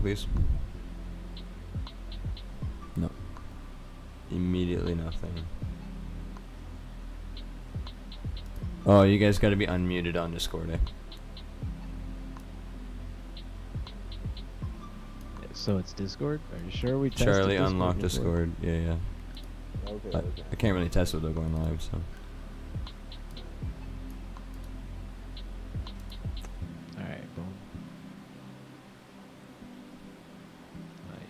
please. No. Immediately nothing. Oh, you guys gotta be unmuted on Discord, eh? So it's Discord? Are you sure we tested Charlie, Discord unlock before? Discord. Yeah. Okay. I can't really test without going live, so. Alright, boom.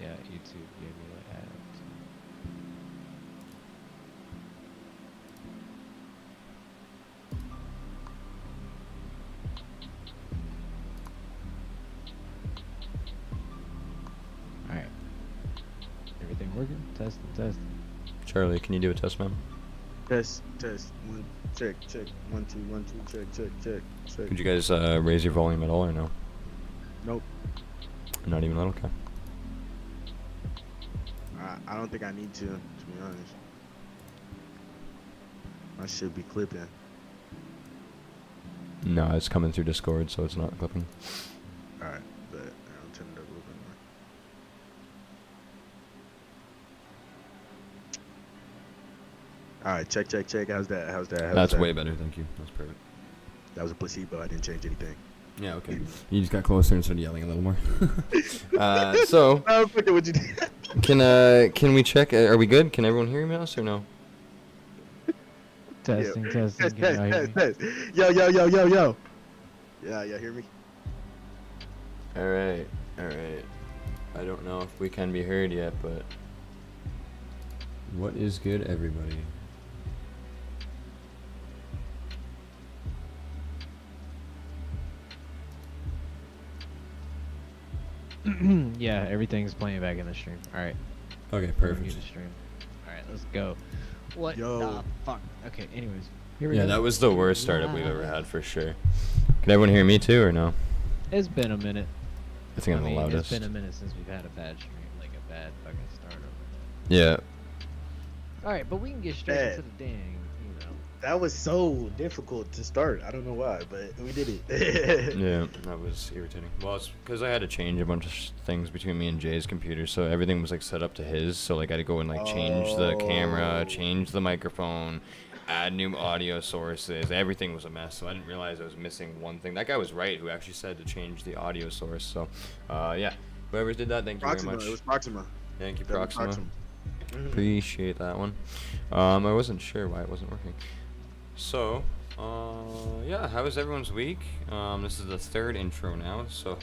Yeah, YouTube gave me the ads. Alright. Everything working? Testing. Charlie, can you do a test, man? Test. One, check. 1, 2, 1, 2, check. Could you guys raise your volume at all or no? Nope. Not even a little? Okay. I don't think I need to be honest. I should be clipping. No, it's coming through Discord, so it's not clipping. Alright, but I'll turn it up a little bit more. Alright, check. How's that? That's way better, thank you. That's perfect. That was a placebo. I didn't change anything. Yeah, okay. You just got closer and started yelling a little more. So, Oh, fuck it, what you did? can we check? Are we good? Can everyone hear us or no? Testing. Test. Can y'all hear me? Yo. Yeah, y'all hear me? Alright. I don't know if we can be heard yet, but... What is good, everybody? Yeah, everything's playing back in the stream. Alright. Okay, Mute perfect. the stream. Alright, let's go. What Yo. the fuck? Okay, anyways. Here we Yeah, go. that was the worst startup we've ever had, for sure. Can everyone hear me too, or no? It's been a minute. I think I'm the It's loudest. been a minute since we've had a bad stream, like a bad fucking startup. Yeah. Alright, but we can get straight Bad. into the dang, That was so difficult to start. I don't know why, but we did it. Yeah, that was irritating. Well, it's because I had to change a bunch of things between me and Jay's computer, so everything was like set up to his. So like I had to go and like change the camera, change the microphone, add new audio sources. Everything was a mess. So I didn't realize I was missing one thing. That guy was right, who actually said to change the audio source. So, yeah, whoever did that, thank you Proxima. very much. It was Proxima. Thank you, That was Proxima. Appreciate that one. I wasn't sure why it wasn't working. So, yeah, how was everyone's week? This is the third intro now, so,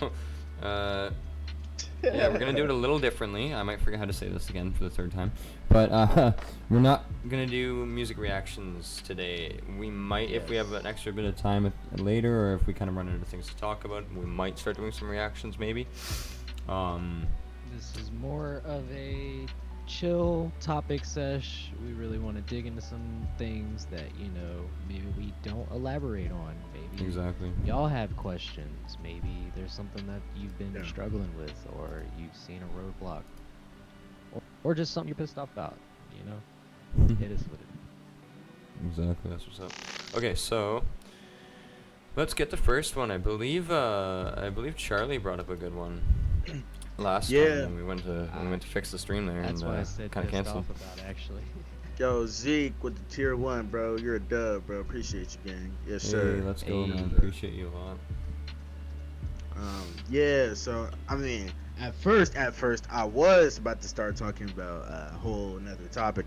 yeah, we're gonna do it a little differently. I might forget how to say this again for the third time. But, we're not gonna do music reactions today. We might, if we have an extra bit of time later, or if we kind of run into things to talk about, we might start doing some reactions, maybe. This is more of a chill topic sesh. We really want to dig into some things that, maybe we don't elaborate on. Maybe Exactly. y'all have questions. Maybe there's something that you've been struggling with, or you've seen a roadblock, or just something you're pissed off about. It is what it is. Exactly, that's what's up. Okay, so let's get the first one. I believe Charlie brought up a good one last time when we went to fix the stream there. That's and what I said kind of pissed canceled. off about, actually. Yo, Zeke with the tier 1, bro. You're a dub, bro. Appreciate you, gang. Yes, sir. Hey, let's go, Hey. man. Appreciate you a lot. Yeah, so I mean, at first, I was about to start talking about a whole another topic,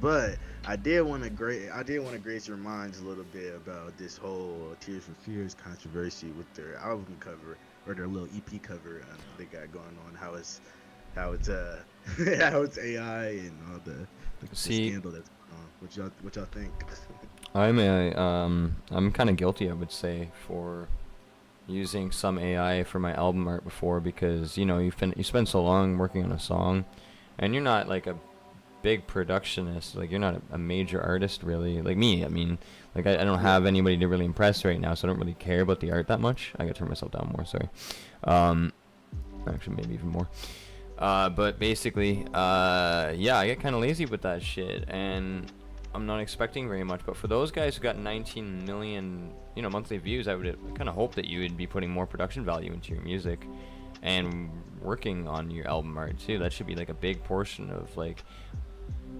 but I did want to grace your minds a little bit about this whole Tears for Fears controversy with their album cover or their little EP cover they got going on. How it's how it's AI and all the scandal that's going on. What y'all think? I'm kind of guilty, I would say, for using some AI for my album art before, because you spend so long working on a song, and you're not like a big productionist, like you're not a major artist really, like me. I mean, like I don't have anybody to really impress right now, so I don't really care about the art that much. I gotta turn myself down more, sorry. Actually maybe even more. But basically, yeah, I get kind of lazy with that shit, and I'm not expecting very much. But for those guys who got 19 million, monthly views, I would kind of hope that you would be putting more production value into your music. and working on your album art too. That should be like a big portion of like,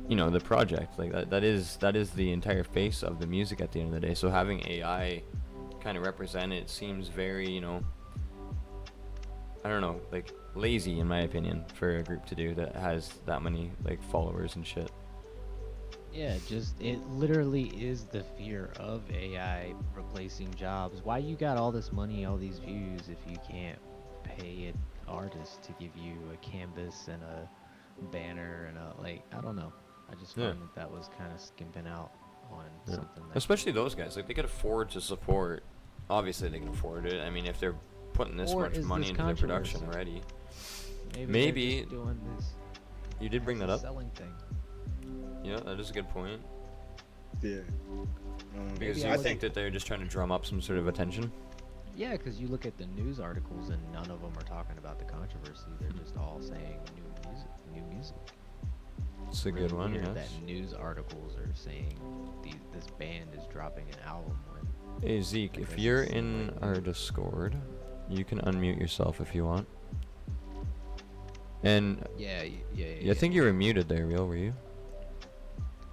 you know, the project. Like that is the entire face of the music at the end of the day. So having AI kind of represent it seems very, you know, I don't know, like lazy in my opinion for a group to do that has that many like followers and shit. Yeah, just it literally is the fear of AI replacing jobs. Why you got all this money, all these views if you can't pay an artist to give you a canvas and a banner and a like I don't know. I just Yeah. found that was kind of skimping out on Yeah. something that Especially those guys, like they could afford to support. Obviously, they can afford it. I mean, if they're putting this Or much is money this into their production controversy? already, maybe maybe they're just doing this you did bring as that a up. selling thing. Yeah, that is a good point. Yeah. Because Maybe you I think that they're just trying to drum up some sort of attention. Yeah, because you look at the news articles and none of them are talking about the controversy. They're just all saying new music, new music. It's a Really good one, weird yes. that news articles are saying this band is dropping an album when Hey Zeke, if because you're it seemed in like our news. Discord, you can unmute yourself if you want. And Yeah, I think you were muted there, Real, were you?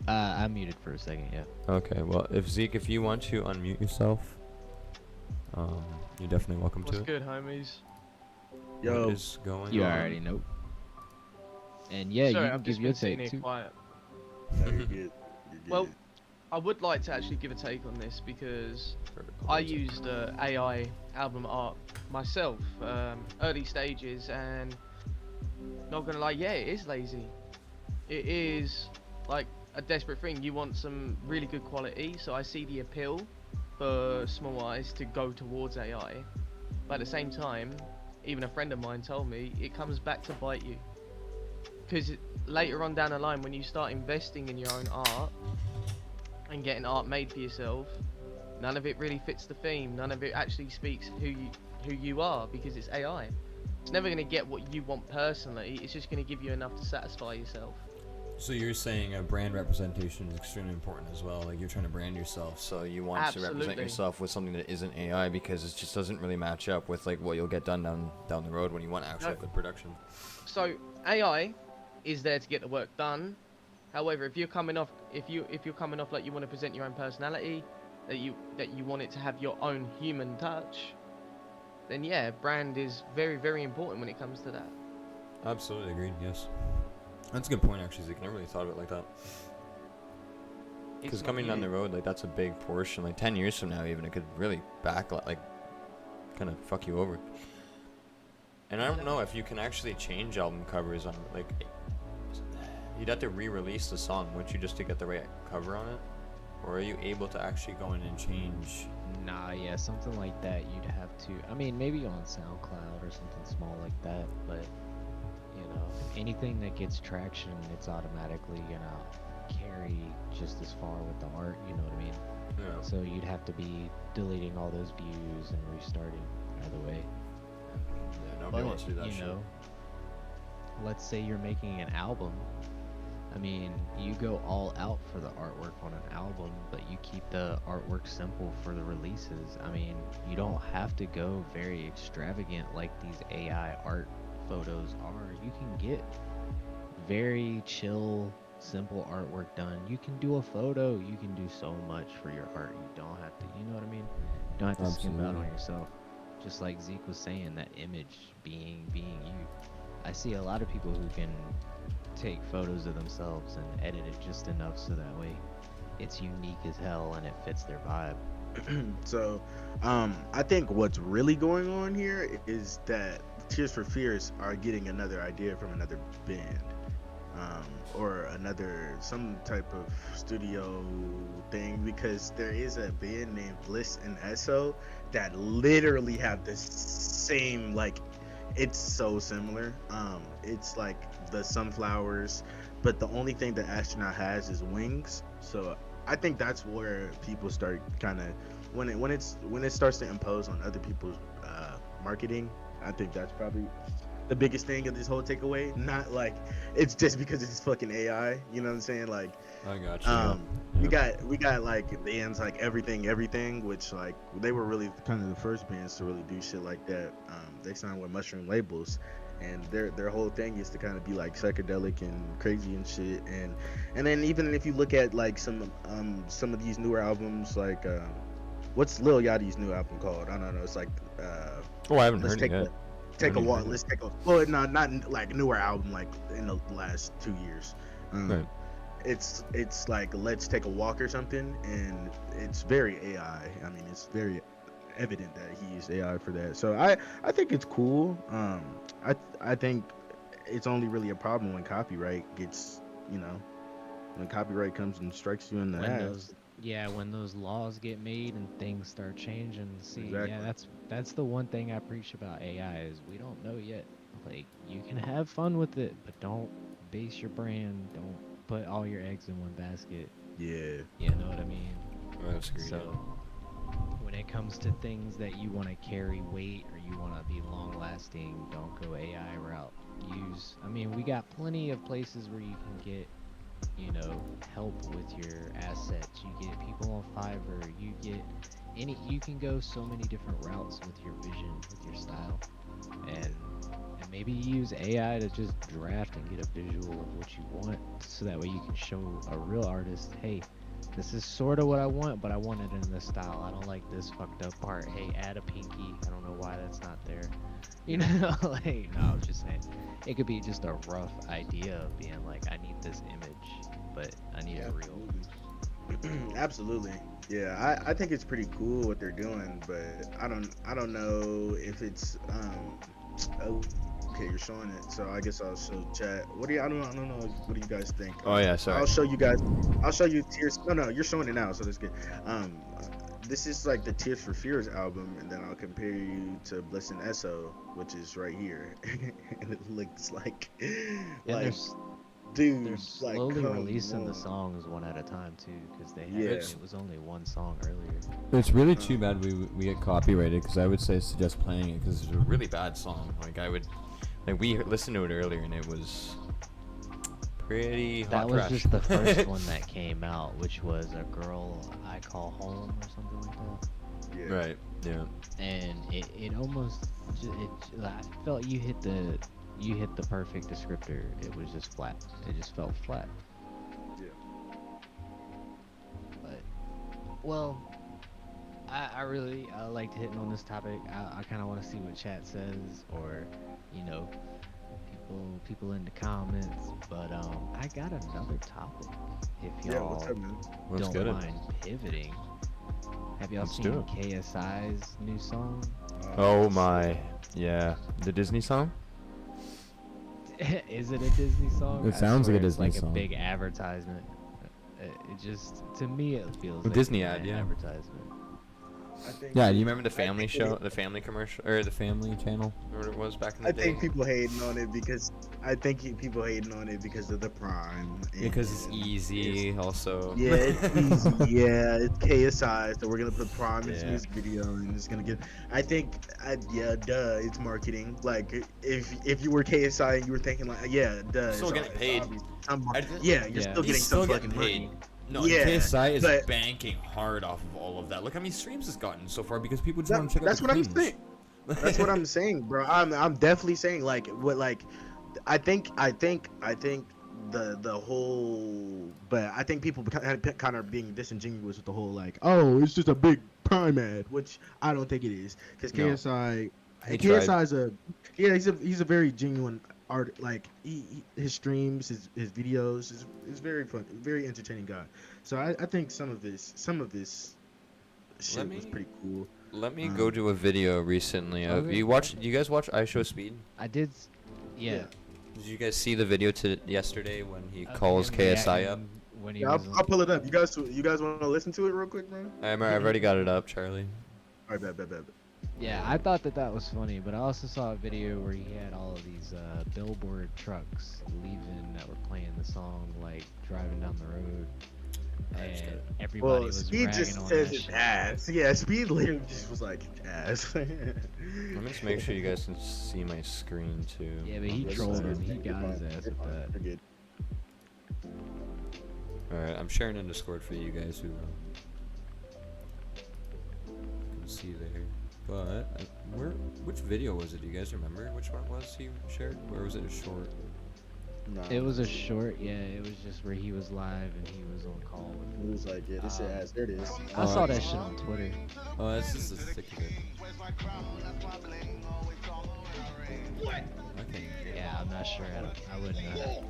I muted for a second. Yeah. Okay, well, if Zeke, if you want to unmute yourself, you're definitely welcome What's to it. good, homies? Yo, What is going You on? already know. And yeah, Sorry, you can I've give just your been sitting take here too. quiet. no, you're good. You're good. Well, I would like to actually give a take on this because Vertical I is- used AI album art myself, early stages, and not gonna lie, yeah, it is lazy. It is like a desperate thing. You want some really good quality, so I see the appeal for small artists to go towards AI. But at the same time, even a friend of mine told me it comes back to bite you. Because later on down the line, when you start investing in your own art and getting art made for yourself, none of it really fits the theme. None of it actually speaks who you are because it's AI. It's never going to get what you want personally. It's just going to give you enough to satisfy yourself. So you're saying brand representation is extremely important as well. Like you're trying to brand yourself, so you want to represent Absolutely. yourself with something that isn't AI because it just doesn't really match up with like what you'll get done down the road when you want actual No. good production. So AI is there to get the work done. However, if you're coming off like you want to present your own personality, that you want it to have your own human touch, then yeah, brand is very, very important when it comes to that. Absolutely agreed. Yes, that's a good point actually. Zeke. I never really thought of it like that. Because It's not coming down you. the road, like that's a big portion. Like 10 years from now, even it could really like kind of fuck you over. And I don't know if you can actually change album covers on like. You'd have to re-release the song, wouldn't you, just to get the right cover on it? Or are you able to actually go in and change? Nah, yeah, something like that you'd have to. I mean, maybe on SoundCloud or something small like that, but you know, anything that gets traction, it's automatically gonna carry just as far with the art. You know what I mean? Yeah. So you'd have to be deleting all those views and restarting either way. Yeah, nobody But, wants to do that you shit. know, let's say you're making an album. I mean, you go all out for the artwork on an album, but you keep the artwork simple for the releases. I mean, you don't have to go very extravagant like these AI art photos are. You can get very chill, simple artwork done. You can do a photo. You can do so much for your art. You don't have to, you know what I mean? You don't have to skimp out on Absolutely. yourself. Just like Zeke was saying, that image being you. I see a lot of people who can take photos of themselves and edit it just enough so that way it's unique as hell and it fits their vibe. So, I think what's really going on here is that Tears for Fears are getting another idea from another band, or some type of studio thing, because there is a band named Bliss and Esso that literally have the same, like, it's so similar. It's like the sunflowers, but the only thing the astronaut has is wings. So I think that's where people start kind of when it starts to impose on other people's marketing. I think that's probably the biggest thing of this whole takeaway. Not like it's just because it's fucking AI. You know what I'm saying? Like, I got you. we Yeah. got like bands like everything, which like they were really kind of the first bands to really do shit like that. They signed with Mushroom labels, and their whole thing is to kind of be like psychedelic and crazy and shit. And then even if you look at like some of these newer albums, like what's Lil Yachty's new album called? I don't know. It's like Oh, I haven't let's heard it take yet. take a haven't walk. heard it. Let's take a well, no, not like newer album like in the last 2 years. Right. It's like let's take a walk or something, and it's very AI. I mean, it's very evident that he used AI for that. So I think it's cool. I think it's only really a problem when copyright gets, you know, when copyright comes and strikes you in the When ass. those when those laws get made and things start changing. See, Exactly. yeah, that's the one thing I preach about AI is we don't know yet. Like you can have fun with it, but don't base your brand. Don't put all your eggs in one basket. Yeah. You know what I mean? That's agreed. So when it comes to things that you want to carry weight or you want to be long lasting, don't go AI route. I mean, we got plenty of places where you can get, you know, help with your assets. You get people on Fiverr. You can go so many different routes with your vision, with your style, and maybe use AI to just draft and get a visual of what you want, so that way you can show a real artist, hey, this is sort of what I want, but I want it in this style. I don't like this fucked up part. Hey, add a pinky. I don't know why that's not there. You know, like, no, I was just saying. It could be just a rough idea of being like, I need this image, but I need it real. Absolutely. Yeah, I think it's pretty cool what they're doing, but I don't know if it's oh, okay, you're showing it, so I guess I'll show chat. I don't know, what do you guys think? Oh yeah, sorry. I'll show you guys. I'll show you Tears. No, you're showing it now, so that's good. This is like the Tears for Fears album, and then I'll compare you to Bliss and Esso, which is right here, and it looks like And dude, they're like, slowly come releasing the on. songs one at a time too, because they had Yeah. it was only one song earlier. It's really too bad we get copyrighted, because I would suggest playing it, because it's a really bad song. We listened to it earlier and it was pretty hot That was trash. just the first one that came out, which was A Girl I Call Home or something like that. Yeah. Right. Yeah. And it almost I felt you hit the perfect descriptor. It was just flat. It just felt flat. Yeah. But well, I really liked hitting on this topic. I kind of want to see what chat says, or you know, people in the comments. But I got another topic. If Yeah, y'all what's up, man? Let's don't get it. mind pivoting. Have y'all Let's seen do it. KSI's new song? Oh my. Yeah. The Disney song? Is it a Disney song? It I sounds like a swear it's Disney like song. a big advertisement. It just, to me, it feels A like Disney an ad, yeah. advertisement. I think Yeah, do you remember the I family think show, the family commercial, or the family channel, or what it was back in the I day? think people hating on it because people hating on it because of the Prime. Because it's and easy, also. Yeah, it's easy. Yeah, it's KSI, so we're gonna put Prime in this Yeah. music video, and it's gonna get. Yeah, duh, it's marketing. Like, if you were KSI and you were thinking like, yeah, duh, Still it's getting paid. obvious. Some- I did- yeah, you're Yeah. still He's getting still some getting fucking paid. money. No, Yeah, KSI is but- banking hard off of all of that. Look how many streams it's gotten so far because people just want to check out That's the what I'm cleans. saying. That's what I'm saying, bro. I'm definitely saying like what like I think the whole, but I think people kind of being disingenuous with the whole like, oh, it's just a big Prime ad, which I don't think it is, because No. KSI He he's a very genuine art. Like his streams, his videos is very fun, very entertaining guy. So I think some of this shit was pretty cool. Let me go to a video recently of Okay. you guys watch I Show Speed? I did, yeah. Did you guys see the video yesterday when he Of calls him KSI up? reacting when he Yeah, was I'll pull it up. You guys want to listen to it real quick, bro? I've already got it up, Charlie. All right, bet. Yeah, I thought that was funny, but I also saw a video where he had all of these billboard trucks leaving that were playing the song, like driving down the road. I just got and it. everybody Well, was Speed ragging just on says that it's shit. ass. Yeah, Speed literally just was like ass. Let me just make sure you guys can see my screen too. Yeah, but he Yes, trolled sir. him. He You're got his fine. ass You're with fine. that. You're good. Alright, I'm sharing in Discord for you guys who can see there. But which video was it? Do you guys remember which one it was he shared? Or was it a short? Nah, It was a short, yeah. It was just where he was live and he was on call with. It was like, yeah, this shit ass. There it is. I Oh, saw okay. that shit on Twitter. Oh, that's just a stick of it. Okay. Yeah, I'm not sure. I wouldn't know.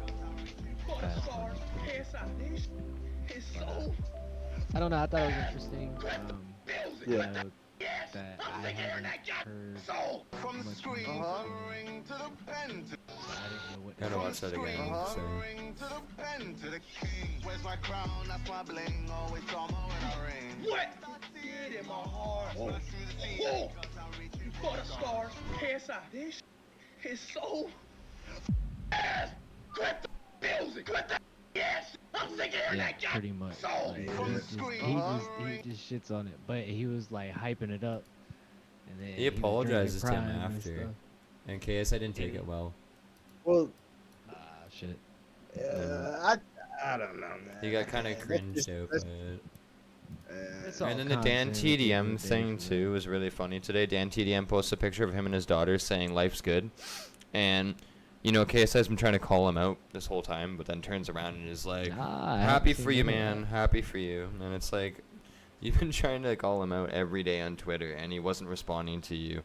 Fast one. I don't know. I thought it was interesting. You Yeah. know, that I haven't heard much music from him, so I didn't know what. Gotta watch that again. So. What? In my heart. Whoa. Whoa. For the stars. KSI. This is so ass. Clip the music. Clip the yes. I'm sick of hearing Yeah, that guy. pretty much. So Like, he just shits on it, but he was like hyping it up. And then He was apologizes to drinking him Prime and after. stuff. And KS, I didn't take it well. Well, Ah, shit. I don't know, man. He got kind of cringed out by that's- it. It's all And then the Dan content at the end TDM of the day thing for too me. was really funny today. Dan TDM posted a picture of him and his daughter saying life's good, and you know KSI has been trying to call him out this whole time, but then turns around and is like, Nah, I "Happy haven't for seen you, none of man. Happy for you." And it's like, you've been trying to call him out every day on Twitter, and he wasn't responding to you.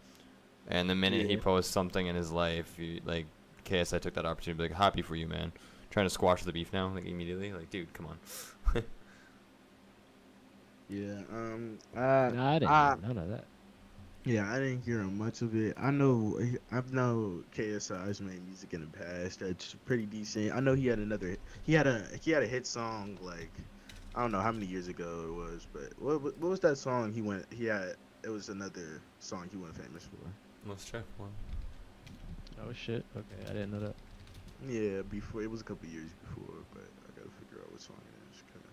And the minute he Yeah. posts something in his life, you, like KSI took that opportunity to be like, "Happy for you, man." Trying to squash the beef now, like immediately. Like, dude, come on. Yeah. Nah, I didn't know none of that. Yeah, I didn't hear much of it. I know KSI's made music in the past that's pretty decent. I know he had he had a hit song like I don't know how many years ago it was, but what was that song it was another song he went famous for. Let's check one. Oh shit. Okay, I didn't know that. Yeah, before it was a couple years before, but I gotta figure out what song it is. Kinda.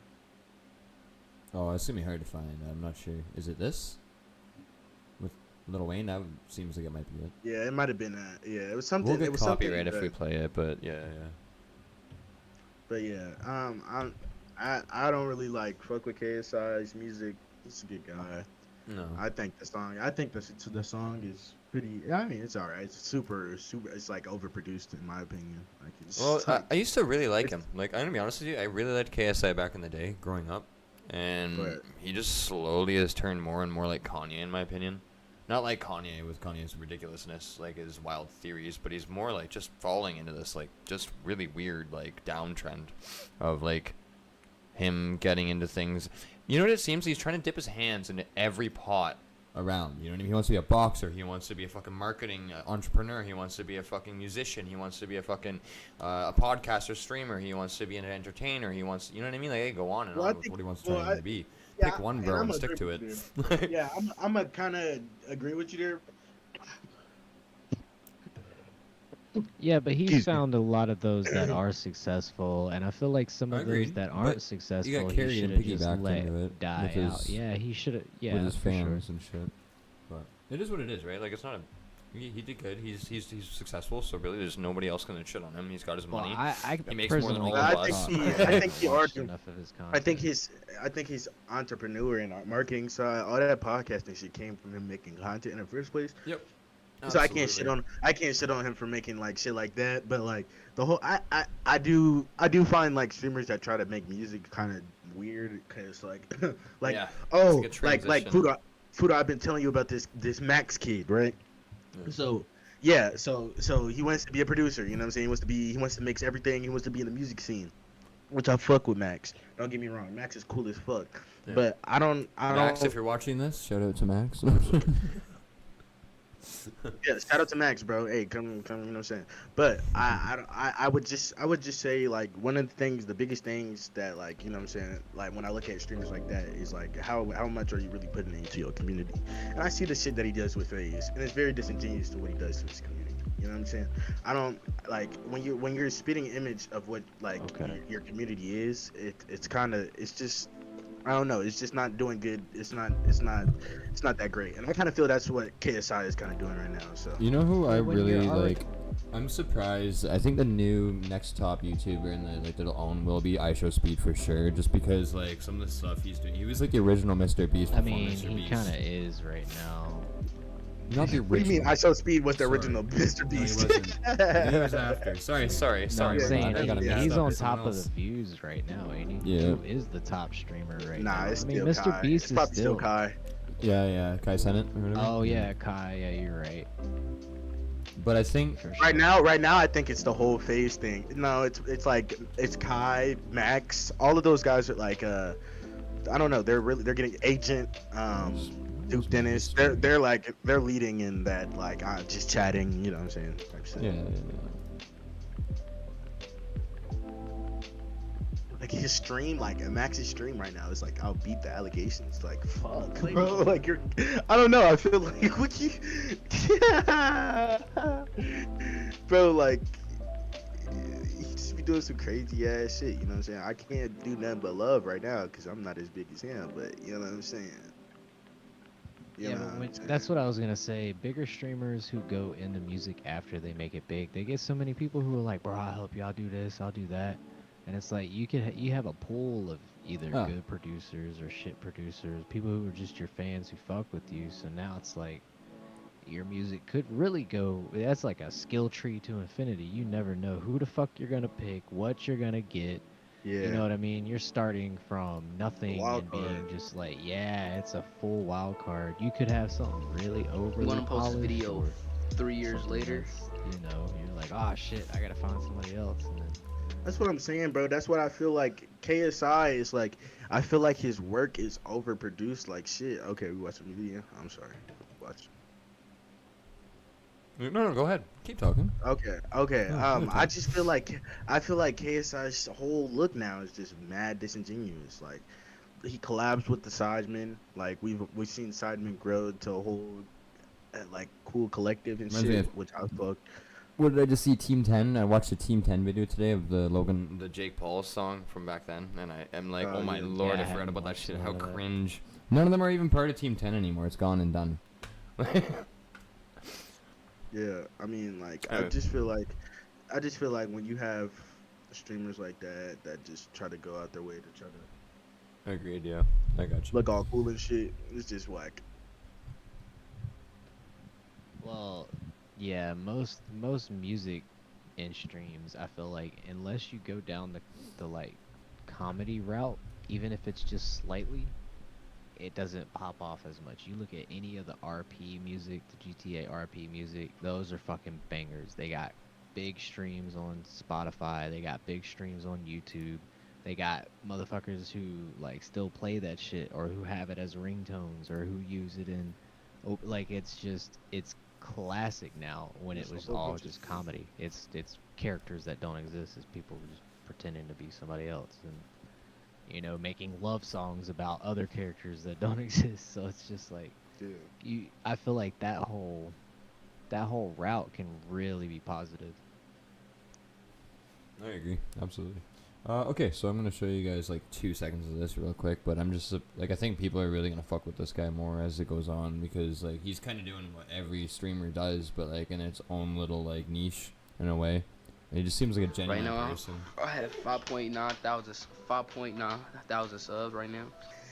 Oh, it's gonna be hard to find. I'm not sure. Is it this? With Lil Wayne? That seems like it might be it. Yeah, it might have been that. Yeah, it was something. We'll get it was something, copyright if we play it, but yeah. But yeah, I don't really like fuck with KSI's music. He's a good guy. No. I think the song is pretty. I mean, it's alright. It's super. It's like overproduced in my opinion. Like it's Well, like, I used to really like him. Like, I'm gonna be honest with you, I really liked KSI back in the day, growing up, and But- he just slowly has turned more and more like Kanye, in my opinion. Not like Kanye with Kanye's ridiculousness, like his wild theories, but he's more like just falling into this like just really weird like downtrend of like him getting into things. You know what it seems? He's trying to dip his hands into every pot around. You know what I mean? He wants to be a boxer. He wants to be a fucking marketing entrepreneur. He wants to be a fucking musician. He wants to be a fucking a podcaster, streamer. He wants to be an entertainer. He wants, you know what I mean? Like, they go on and Well, I on with think- what he wants to well, try to be. yeah, Pick one, and bro, I'm and a stick to agree it. with yeah, I'm a kind of agree with you there. Yeah, but he's Excuse me. found a lot of those that are successful, and I feel like some of those Agreed, that but aren't successful, got he carried and should have just piggybacked let into it die with out. his- Yeah, he should have. Yeah, with his for sure. fans and shit. But it is what it is, right? Like, it's not a. He did good. He's successful. So really, there's nobody else gonna shit on him. He's got his Well, money. I He makes more than personally all of I us. think I think he watched already. enough of his I think content. his entrepreneur and marketing side, all that podcasting shit came from him making content in the first place. Yep. So I can't shit on him for making like shit like that. But like the whole I do find like streamers that try to make music kind of weird because like like Yeah, oh it's a good like transition. Fuda, I've been telling you about this Max kid, right? Yeah. So yeah, so he wants to be a producer. You know what I'm saying? He wants to mix everything. He wants to be in the music scene, which I fuck with Max. Don't get me wrong, Max is cool as fuck. Yeah. But I don't. Max, if you're watching this, shout out to Max. Yeah, shout out to Max, bro. Hey, come, you know what I'm saying? But I would just say like one of the things, the biggest things that like, you know what I'm saying, like when I look at streamers like that is like how much are you really putting into your community? And I see the shit that he does with FaZe, and it's very disingenuous to what he does to his community. You know what I'm saying? I don't like when you're spitting image of what like Okay. your community is. It's kind of it's just I don't know. It's just not doing good. It's not that great. And I kind of feel that's what KSI is kind of doing right now. So You know who I Well, when you're really already- like? I'm surprised. I think the new next top YouTuber in the like that'll own will be iShowSpeed for sure. Just because like some of the stuff he's doing, he was like the original Mr. Beast. I before mean, Mr. he Beast. kind of is right now. Not the original. what do you mean? I Show Speed was the Sorry. original Mr. No, he Beast. wasn't. I think it was after. Sorry. No, I'm yeah, saying I gotta mix he's up on with top someone of else. the views right now, ain't he? Yeah. Who is the top streamer right Nah, now? it's I mean, still Mr. Kai. Beast It's is probably still. Kai. Yeah, Kai Sennett or whatever. Oh yeah, Kai. Yeah, you're right. But I think For sure. Right now, I think it's the whole phase thing. No, it's like it's Kai, Max, all of those guys are like I don't know. They're getting Agent, Duke Dennis. They're leading in that like just chatting. You know what I'm saying? Type shit. yeah. Like his stream, like Max's stream right now is like I'll beat the allegations. Like fuck, bro. Like you're, I don't know. I feel like what you, bro. Like you just be doing some crazy ass shit. You know what I'm saying? I can't do nothing but love right now because I'm not as big as him. But you know what I'm saying? You Yeah, know but what I'm when, saying? that's what I was gonna say. Bigger streamers who go into music after they make it big, they get so many people who are like, "Bro, I'll help you. I'll do this. I'll do that." And it's like you have a pool of either Oh. good producers or shit producers, people who are just your fans who fuck with you. So now it's like your music could really go. That's like a skill tree to infinity. You never know who the fuck you're gonna pick, what you're gonna get. Yeah. You know what I mean? You're starting from nothing Wild and being card. just like, yeah, it's a full wild card. You could have something really overly wanna post a polished video or 3 years something later. that's, you know, you're like, oh shit, I gotta find somebody else. And then, That's what I'm saying, bro. That's what I feel like. KSI is like. I feel like his work is overproduced. Like shit. Okay, we watched the video. I'm sorry. Watch. No, go ahead. Keep talking. Okay. Oh, I just feel like KSI's whole look now is just mad disingenuous. Like he collabs with the Sidemen. Like we've seen Sidemen grow to a whole like cool collective and Reminds me shit, of- which I fucked. What did I just see? Team 10. I watched the Team 10 video today of the Jake Paul song from back then, and I am like, oh my yeah. lord, Yeah, I I forgot haven't about that watched shit. a How lot of that. cringe. None of them are even part of Team 10 anymore. It's gone and done. Yeah, I mean, like, Oh. I just feel like when you have streamers like that just try to go out their way to try to Agreed. Yeah, I got you. look all cool and shit, it's just whack. well, yeah, most music in streams, I feel like unless you go down the like comedy route, even if it's just slightly, it doesn't pop off as much. You look at any of the RP music, the GTA RP music, those are fucking bangers. They got big streams on Spotify, they got big streams on YouTube. They got motherfuckers who like still play that shit or who have it as ringtones or who use it in like it's classic now when it There's a was whole all bunch of- just comedy. It's characters that don't exist. It's people just pretending to be somebody else and you know making love songs about other characters that don't exist. So it's just like Yeah. I feel like that whole route can really be positive. I agree. Absolutely. Okay, so I'm gonna show you guys like 2 seconds of this real quick, but I'm just like I think people are really gonna fuck with this guy more as it goes on because like he's kind of doing what every streamer does, but like in its own little like niche in a way. And he just seems like a genuine now, person. I have 5.9 thousand subs right now.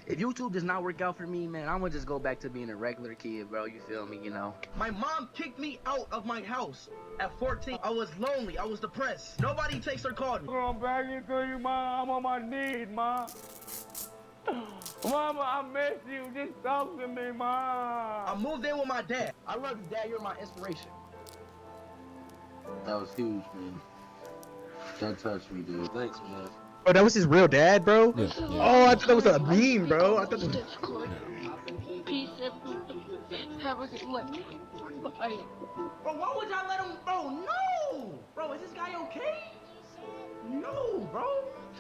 If YouTube does not work out for me, man, I'm gonna just go back to being a regular kid, bro. You feel me? You know. My mom kicked me out of my house at 14. I was lonely. I was depressed. Nobody takes her call. I'm back into you, Mom. I'm on my knees, Mom. Mama, I miss you. Just talk to me, Mom. I moved in with my dad. I love you, Dad. You're my inspiration. That was huge, man. That touched me, dude. Thanks, man. Oh, that was his real dad, bro. Yeah, Oh, I thought that was a meme, bro. I thought that was... Peace and have a good life. Bye. Bro, why would y'all let him? Bro, no. Bro, is this guy okay? No, bro.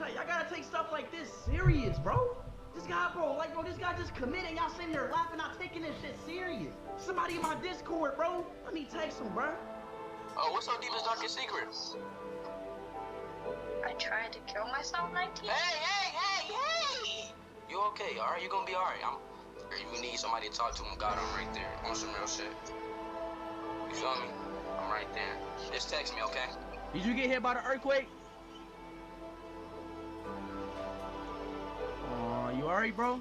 Y'all gotta take stuff like this serious, bro. This guy, bro, this guy just committed. Y'all sitting here laughing, not taking this shit serious. Somebody in my Discord, bro. Let me text him, bro. Oh, what's your deepest, darkest secret? I tried to kill myself 19. Hey! You okay? All right, you gonna be all right. If you need somebody to talk to, God, I'm right there on some real shit. You feel me? I'm right there. Just text me, okay? Did you get hit by the earthquake? You alright, bro?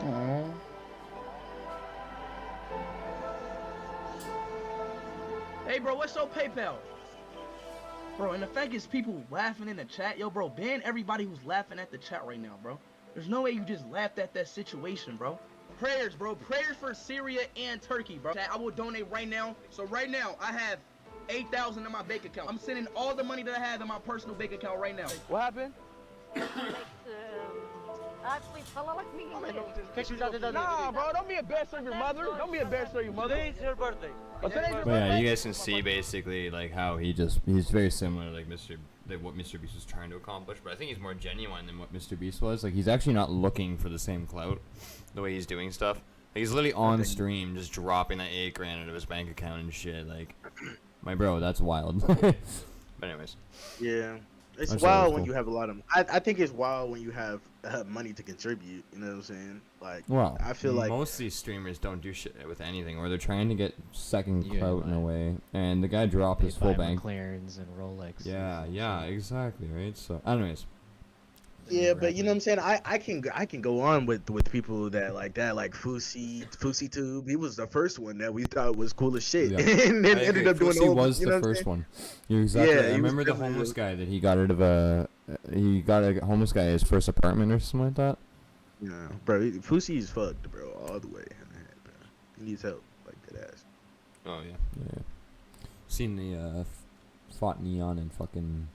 Aww. Hey, bro, what's your PayPal? Bro, and the fact is people laughing in the chat. Yo, bro, ban everybody who's laughing at the chat right now, bro. There's no way you just laughed at that situation, bro. Prayers, bro. Prayers for Syria and Turkey, bro. I will donate right now. So right now, I have 8,000 in my bank account. I'm sending all the money that I have in my personal bank account right now. What happened? Nah, bro, don't be embarrassed of your mother. Don't be embarrassed of your mother. Today's your birthday. But yeah, you guys can see basically like how he's very similar to like what Mr. Beast was trying to accomplish, but I think he's more genuine than what Mr. Beast was. Like he's actually not looking for the same clout the way he's doing stuff. Like, he's literally on stream just dropping that 8 grand out of his bank account and shit. Like, my bro, that's wild. But anyways. Yeah. It's That's wild always when cool. you have a lot of. I think it's wild when you have money to contribute. You know what I'm saying? Like, Well, I feel like most of these streamers don't do shit with anything, or they're trying to get second Yeah, clout in a like- way. And the guy dropped They his full buy bank. McLarens and Rolexes. Yeah, and yeah, shit. exactly, right? So, anyways. yeah, but you know what I'm saying? I can go on with people that like Fousey Tube. He was the first one that we thought was cool as shit, Yeah. and then I ended agree. up doing Fousey the whole. was You the know what I'm first saying? one. You're exactly Yeah, right. I he was remember the definitely homeless the- guy that he got out of a. He got a homeless guy his first apartment or something like that. Yeah, bro. Fousey is fucked, bro, all the way. Bro. He needs help, like that ass. Oh yeah. Yeah. Seen the fought Neon and fucking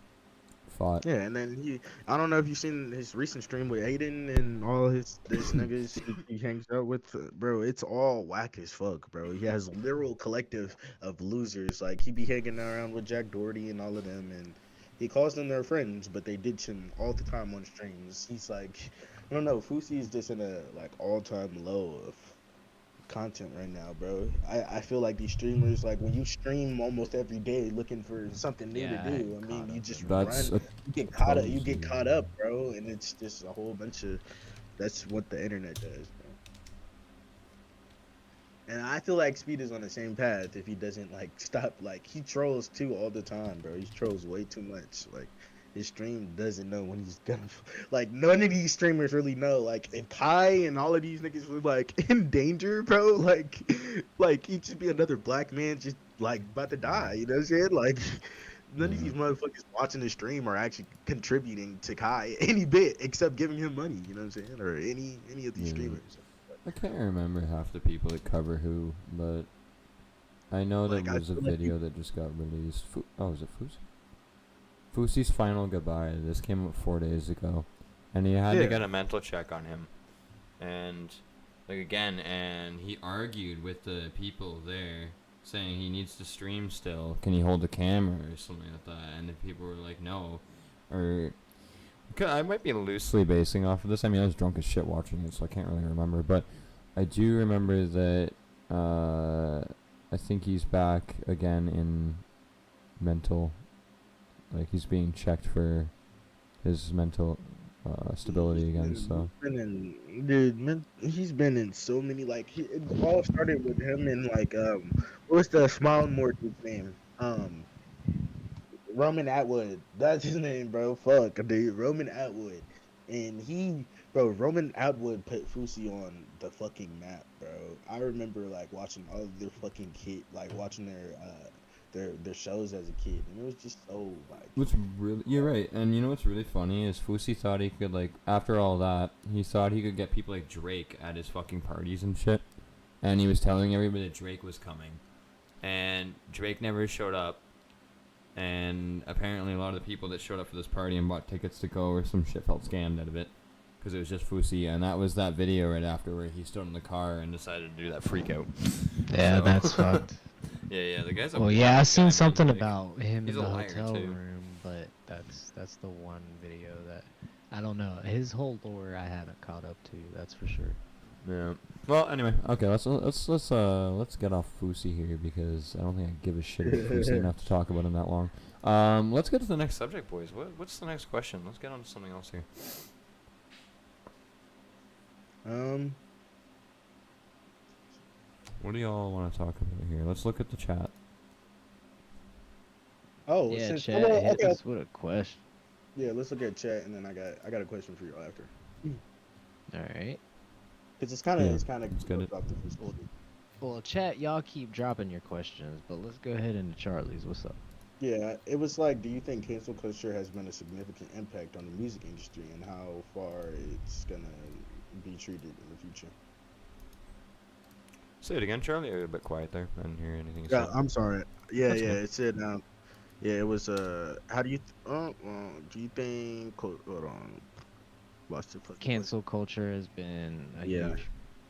fought. Yeah, and then I don't know if you've seen his recent stream with Aiden and all his niggas he hangs out with, bro. It's all whack as fuck, bro. He has literal collective of losers. Like he be hanging around with Jack Doherty and all of them, and he calls them their friends, but they ditch him all the time on streams. He's like, I don't know. Fousey is just in a like all-time low of content right now, bro. I feel like these streamers, like when you stream almost every day looking for something new Yeah, to I do, I caught mean, you up just with run. That's You get caught up. You totally get caught up, bro, and it's just a whole bunch of. That's what the internet does, bro. And I feel like Speed is on the same path if he doesn't like stop. Like he trolls too all the time, bro. He trolls way too much. Like his stream doesn't know when he's gonna. Like none of these streamers really know. Like if Kai and all of these niggas were like in danger, bro. Like he'd just be another black man just like about to die. You know what I'm saying? Like none of these motherfuckers watching the stream are actually contributing to Kai any bit except giving him money. You know what I'm saying? Or any of these Yeah. streamers. I can't remember half the people that cover who, but I know there Like, I was a feel like video that just got released. Oh, was it Fousey? Fousey's Final Goodbye. This came out 4 days ago, and he had to Yeah. get a mental check on him, and like again, and he argued with the people there, saying he needs to stream still. Can he hold a camera or something like that? And the people were like, no, or. I might be loosely basing off of this. I mean, I was drunk as shit watching it, so I can't really remember. But I do remember that I think he's back again in mental. Like, he's being checked for his mental stability again, so. He's been in so many, like, it all started with him and, like, what's the Smile More dude's name? Roman Atwood. That's his name, bro. Fuck, dude. Roman Atwood. And Roman Atwood put Fousey on the fucking map, bro. I remember, like, watching all of their fucking watching their shows as a kid. And it was just so, like... You're right. And you know what's really funny is Fousey thought he could, like, after all that, he thought he could get people like Drake at his fucking parties and shit. And he was telling everybody that Drake was coming. And Drake never showed up. And apparently a lot of the people that showed up for this party and bought tickets to go or some shit felt scammed out of it. Because it was just Fousey. And that was that video right after where he stood in the car and decided to do that freak out. Yeah, So- that's fucked. Yeah, the guy's a Well, yeah, wild I've seen guy, man. something Like, about him in he's the a liar, hotel too. room, but that's the one video that I don't know. His whole lore I haven't caught up to. That's for sure. Yeah. Well, anyway, okay. Let's get off Fousey here because I don't think I give a shit about Fousey enough to talk about him that long. Let's get to the next subject, boys. What's the next question? Let's get on to something else here. What do y'all want to talk about here? Let's look at the chat. Oh, Yeah, since chat, well, hit okay. us with a question. Yeah, let's look at chat, and then I got a question for you after. All right. Because it's kind of let's get it. off the first order. Well, chat, y'all keep dropping your questions, but let's go ahead into Charlie's. What's up? Yeah, it was like, do you think cancel culture has been a significant impact on the music industry, and how far it's gonna be treated in the future? Say it again, Charlie. You're a bit quiet there. I didn't hear anything you Yeah, said. I'm sorry. Yeah, That's yeah. good. It said, yeah, it was. How do you? Do you think? Hold on. Lost the fucking question. Cancel culture has been a Yeah.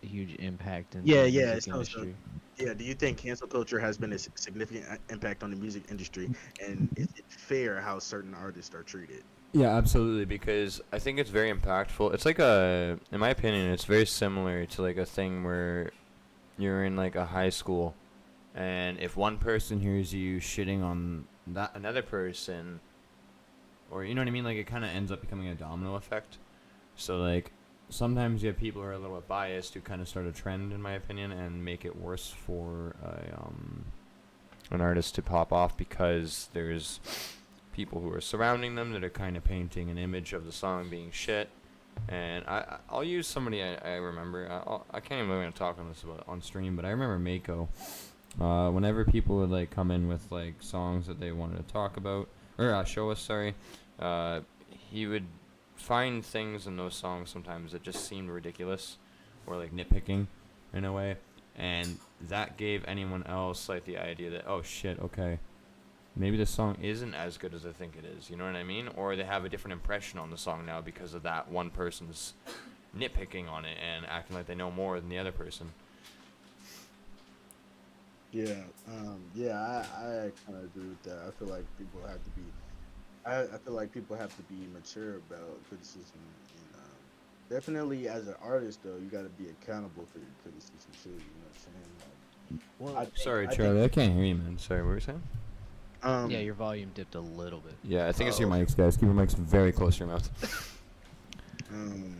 huge impact in Yeah, the yeah. music industry. Yeah. Do you think cancel culture has been a significant impact on the music industry, and is it fair how certain artists are treated? Yeah, absolutely. Because I think it's very impactful. It's like in my opinion, it's very similar to like a thing where you're in like a high school, and if one person hears you shitting on that another person, or you know what I mean, like it kind of ends up becoming a domino effect. So like sometimes you have people who are a little bit biased who kind of start a trend, in my opinion, and make it worse for an artist to pop off because there's people who are surrounding them that are kind of painting an image of the song being shit. And I'll use somebody I remember. I can't even really talk on this on stream, but I remember Mako. Whenever people would like come in with like songs that they wanted to talk about or show us, sorry, he would find things in those songs sometimes that just seemed ridiculous or like nitpicking in a way, and that gave anyone else like the idea that, oh shit, okay, maybe the song isn't as good as I think it is, you know what I mean? Or they have a different impression on the song now because of that one person's nitpicking on it and acting like they know more than the other person. Yeah, I kind of agree with that. I feel like people have to be, I feel like people have to be mature about criticism, and definitely as an artist though, you got to be accountable for your criticism too. You know what I'm saying? Like, Well, Sorry, Charlie, I can't hear you, man. Sorry, what were you saying? yeah, your volume dipped a little bit. Yeah, I think it's your mics, guys. Keep your mics very close to your mouth. Um,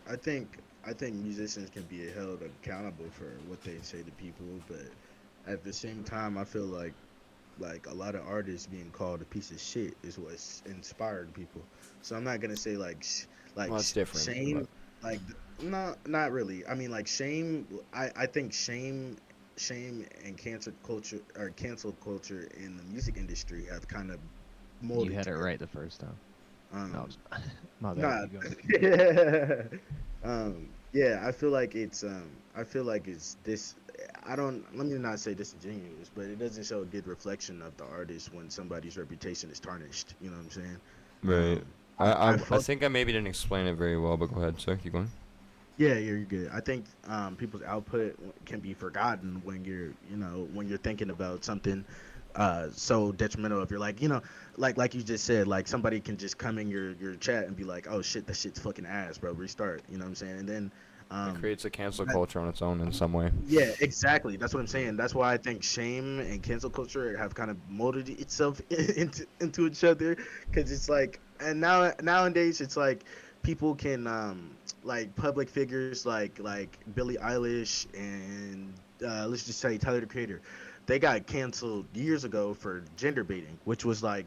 I think musicians can be held accountable for what they say to people, but at the same time, I feel like a lot of artists being called a piece of shit is what's inspired people. So I'm not gonna say Well, it's different, shame, like not really. I mean like shame. I think shame and cancel culture in the music industry have kind of molded. You had it together. right the first time. No, my Nah, bad. Keep going. yeah, I feel like it's this. I don't. Let me not say disingenuous, but it doesn't show a good reflection of the artist when somebody's reputation is tarnished. You know what I'm saying? Right. I felt- think I maybe didn't explain it very well, but go ahead, sir. Keep going. Yeah, you're good. I think people's output can be forgotten when you're thinking about something so detrimental. If you're like, like you just said, like somebody can just come in your chat and be like, oh shit, that shit's fucking ass, bro. Restart. You know what I'm saying? And then It creates a cancel culture on its own in some way. yeah, exactly. That's what I'm saying. That's why I think shame and cancel culture have kind of molded itself into each other, because it's like, and nowadays it's like people can like public figures like Billie Eilish and let's just say Tyler the Creator, they got canceled years ago for gender baiting, which was like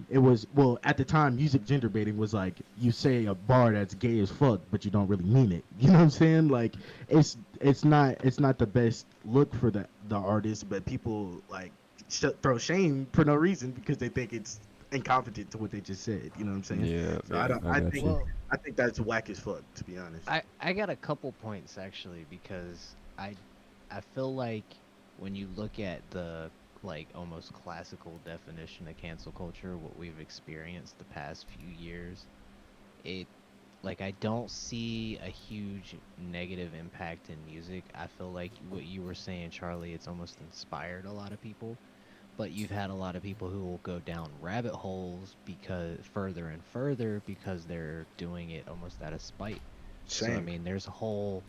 it was, well, at the time music gender baiting was like you say a bar that's gay as fuck but you don't really mean it. You know what I'm saying? Like it's not the best look for the artist, but people like throw shame for no reason because they think it's incompetent to what they just said. You know what I'm saying? Yeah. So I got you. I think that's whack as fuck, to be honest. I got a couple points actually, because I feel like when you look at the like almost classical definition of cancel culture, what we've experienced the past few years, it like I don't see a huge negative impact in music. I feel like what you were saying, Charlie, it's almost inspired a lot of people, but you've had a lot of people who will go down rabbit holes because further and further because they're doing it almost out of spite. So I Same. mean, there's whole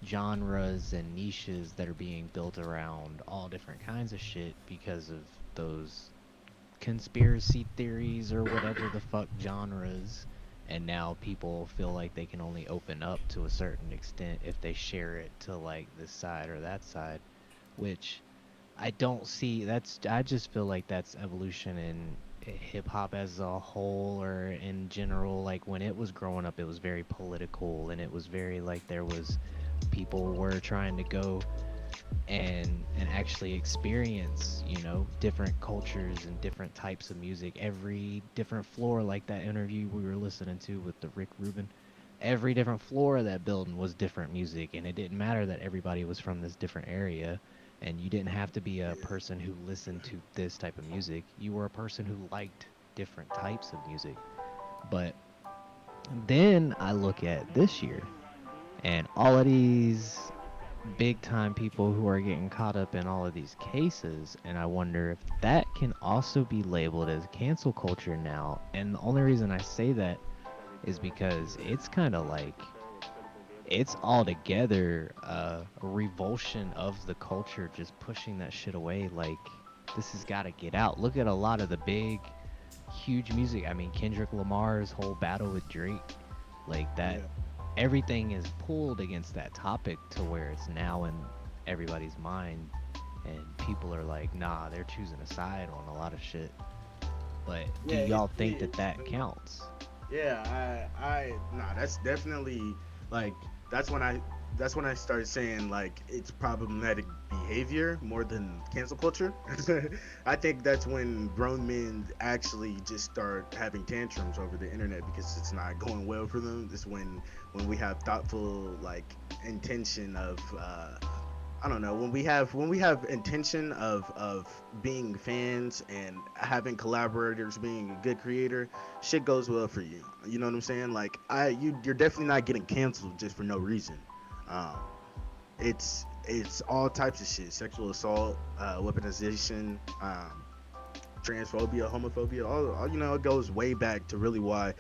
genres and niches that are being built around all different kinds of shit because of those conspiracy theories or whatever the fuck genres. And now people feel like they can only open up to a certain extent if they share it to like this side or that side, which I don't see. I just feel like that's evolution in hip hop as a whole or in general. Like when it was growing up, it was very political and it was very like there was people were trying to go and actually experience, you know, different cultures and different types of music. Every different floor, like that interview we were listening to with the Rick Rubin, every different floor of that building was different music, and it didn't matter that everybody was from this different area, and you didn't have to be a person who listened to this type of music. You were a person who liked different types of music. But then I look at this year and all of these big time people who are getting caught up in all of these cases, and I wonder if that can also be labeled as cancel culture now. And the only reason I say that is because it's kind of like it's altogether a revulsion of the culture, just pushing that shit away. Like, this has got to get out. Look at a lot of the big huge music. I mean, Kendrick Lamar's whole battle with Drake, like that, everything is pulled against that topic to where it's now in everybody's mind, and people are like, nah, they're choosing a side on a lot of shit. But do y'all think that that counts? Yeah, nah, that's definitely like that's when I that's when I started saying like it's problematic behavior more than cancel culture. I think that's when grown men actually just start having tantrums over the internet because it's not going well for them. It's when we have thoughtful like intention of I don't know, when we have intention of being fans and having collaborators, being a good creator, shit goes well for you. You know what I'm saying? Like you're definitely not getting canceled just for no reason. Um, it's all types of shit: sexual assault, weaponization, transphobia, homophobia. All you know, it goes way back to really why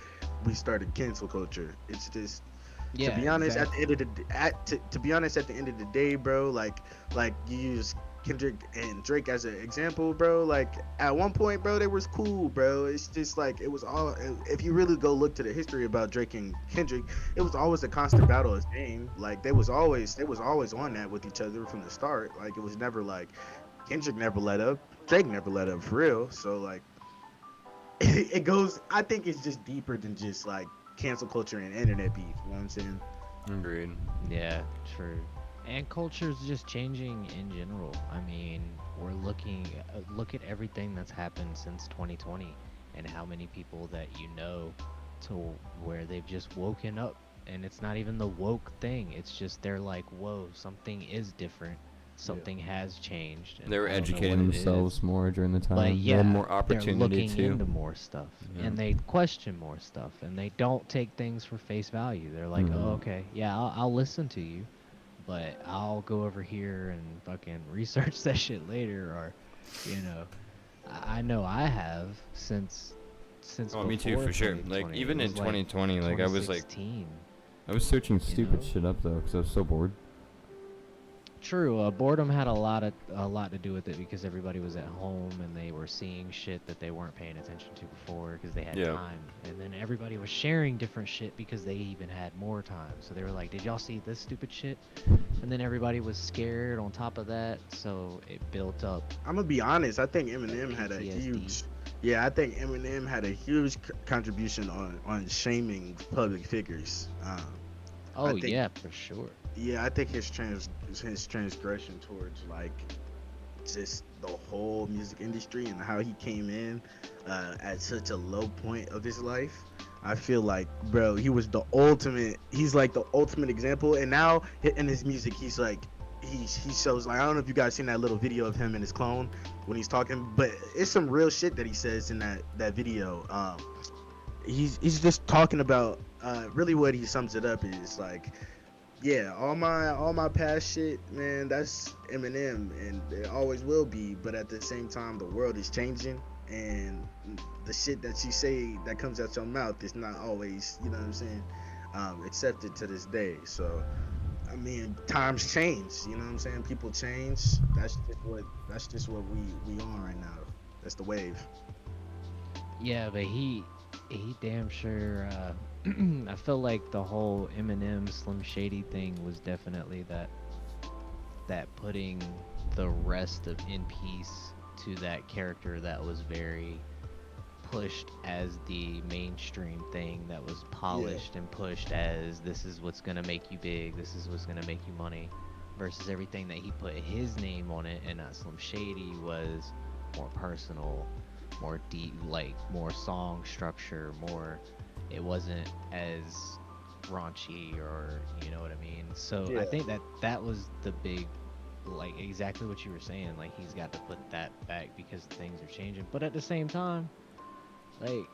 we started cancel culture. It's just to Yeah, be honest, at the exactly. end of to be honest, at the end of the day, bro, like you use Kendrick and Drake as an example, bro. Like at one point, bro, they was cool, bro. It's just like it was all. If you really go look to the history about Drake and Kendrick, it was always a constant battle of game. Like they was always on that with each other from the start. Like it was never like Kendrick never let up, Drake never let up for real. So like it goes. I think it's just deeper than just like cancel culture and internet beef. You know what I'm saying? Agreed. Yeah, true. And culture's just changing in general. I mean, we're looking look at everything that's happened since 2020 and how many people that you know to where they've just woken up, and it's not even the woke thing. It's just they're like, "Whoa, something is different. Something has changed." And They were I don't know educating what it is. themselves more during the But time. They had yeah, more they're opportunity looking too. into more stuff Yeah. and they question more stuff and they don't take things for face value. They're like, "Oh, okay, yeah, I'll listen to you, but I'll go over here and fucking research that shit later." Or, you know, I know I have since Oh, me too, before for sure. Like 2020. It even in was like 2020, like I was 2016. I was searching You stupid know? shit up though, because I was so bored. True, boredom had a lot to do with it because everybody was at home and they were seeing shit that they weren't paying attention to before because they had Yeah. time, and then everybody was sharing different shit because they even had more time. So they were like, "Did y'all see this stupid shit?" And then everybody was scared on top of that, so it built up I'm gonna be honest. I think that Eminem had a PTSD. huge, yeah, I think Eminem had a huge contribution on shaming public figures. I Oh think, yeah, for sure. yeah, I think his transgression towards like just the whole music industry and how he came in at such a low point of his life. I feel like, bro, he was the ultimate. He's like the ultimate example. And now in his music, he's like, he shows like I don't know if you guys seen that little video of him and his clone when he's talking, but it's some real shit that he says in that video. He's just talking about really what he sums it up is like yeah, all my past shit, man, that's Eminem, and it always will be. But at the same time, the world is changing, and the shit that you say that comes out your mouth is not always, you know what I'm saying. accepted to this day. So I mean, times change. You know what I'm saying? People change. That's just what we on right now. That's the wave. Yeah, but he damn sure. I feel like the whole Eminem Slim Shady thing was definitely that putting the rest of In Peace to that character that was very pushed as the mainstream thing, that was polished and pushed as this is what's gonna make you big, this is what's gonna make you money, versus everything that he put his name on it and not Slim Shady was more personal, more deep, like more song structure, more. It wasn't as raunchy, or you know what I mean. So I Yeah. think that was the big, like exactly what you were saying. Like he's got to put that back because things are changing. But at the same time, like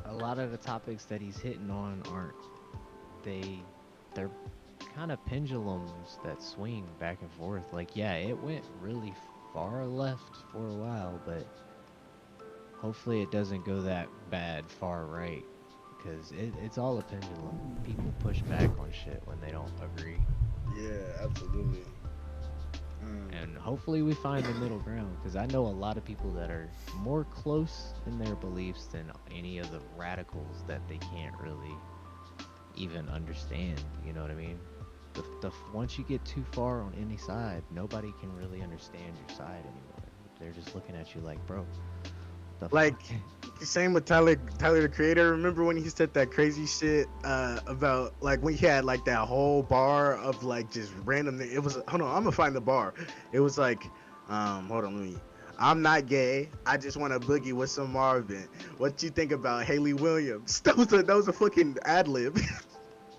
a lot of the topics that he's hitting on aren't they they're kind of pendulums that swing back and forth. Like yeah, it went really far left for a while, but hopefully it doesn't go that bad far right, because it's all a pendulum. People push back on shit when they don't agree, Yeah, absolutely. and hopefully we find the middle ground, because I know a lot of people that are more close in their beliefs than any of the radicals that they can't really even understand. You know what I mean? Once you get too far on any side, nobody can really understand your side anymore. They're just looking at you like, bro, the Like fuck? same with Tyler the Creator. Remember when he said that crazy shit about like when he had like that whole bar of like just random. It was hold on, I'm gonna find the bar. It was like hold on, let me. I'm not gay. I just want to boogie with some Marvin. What you think about Haley Williams? That was a fucking ad lib.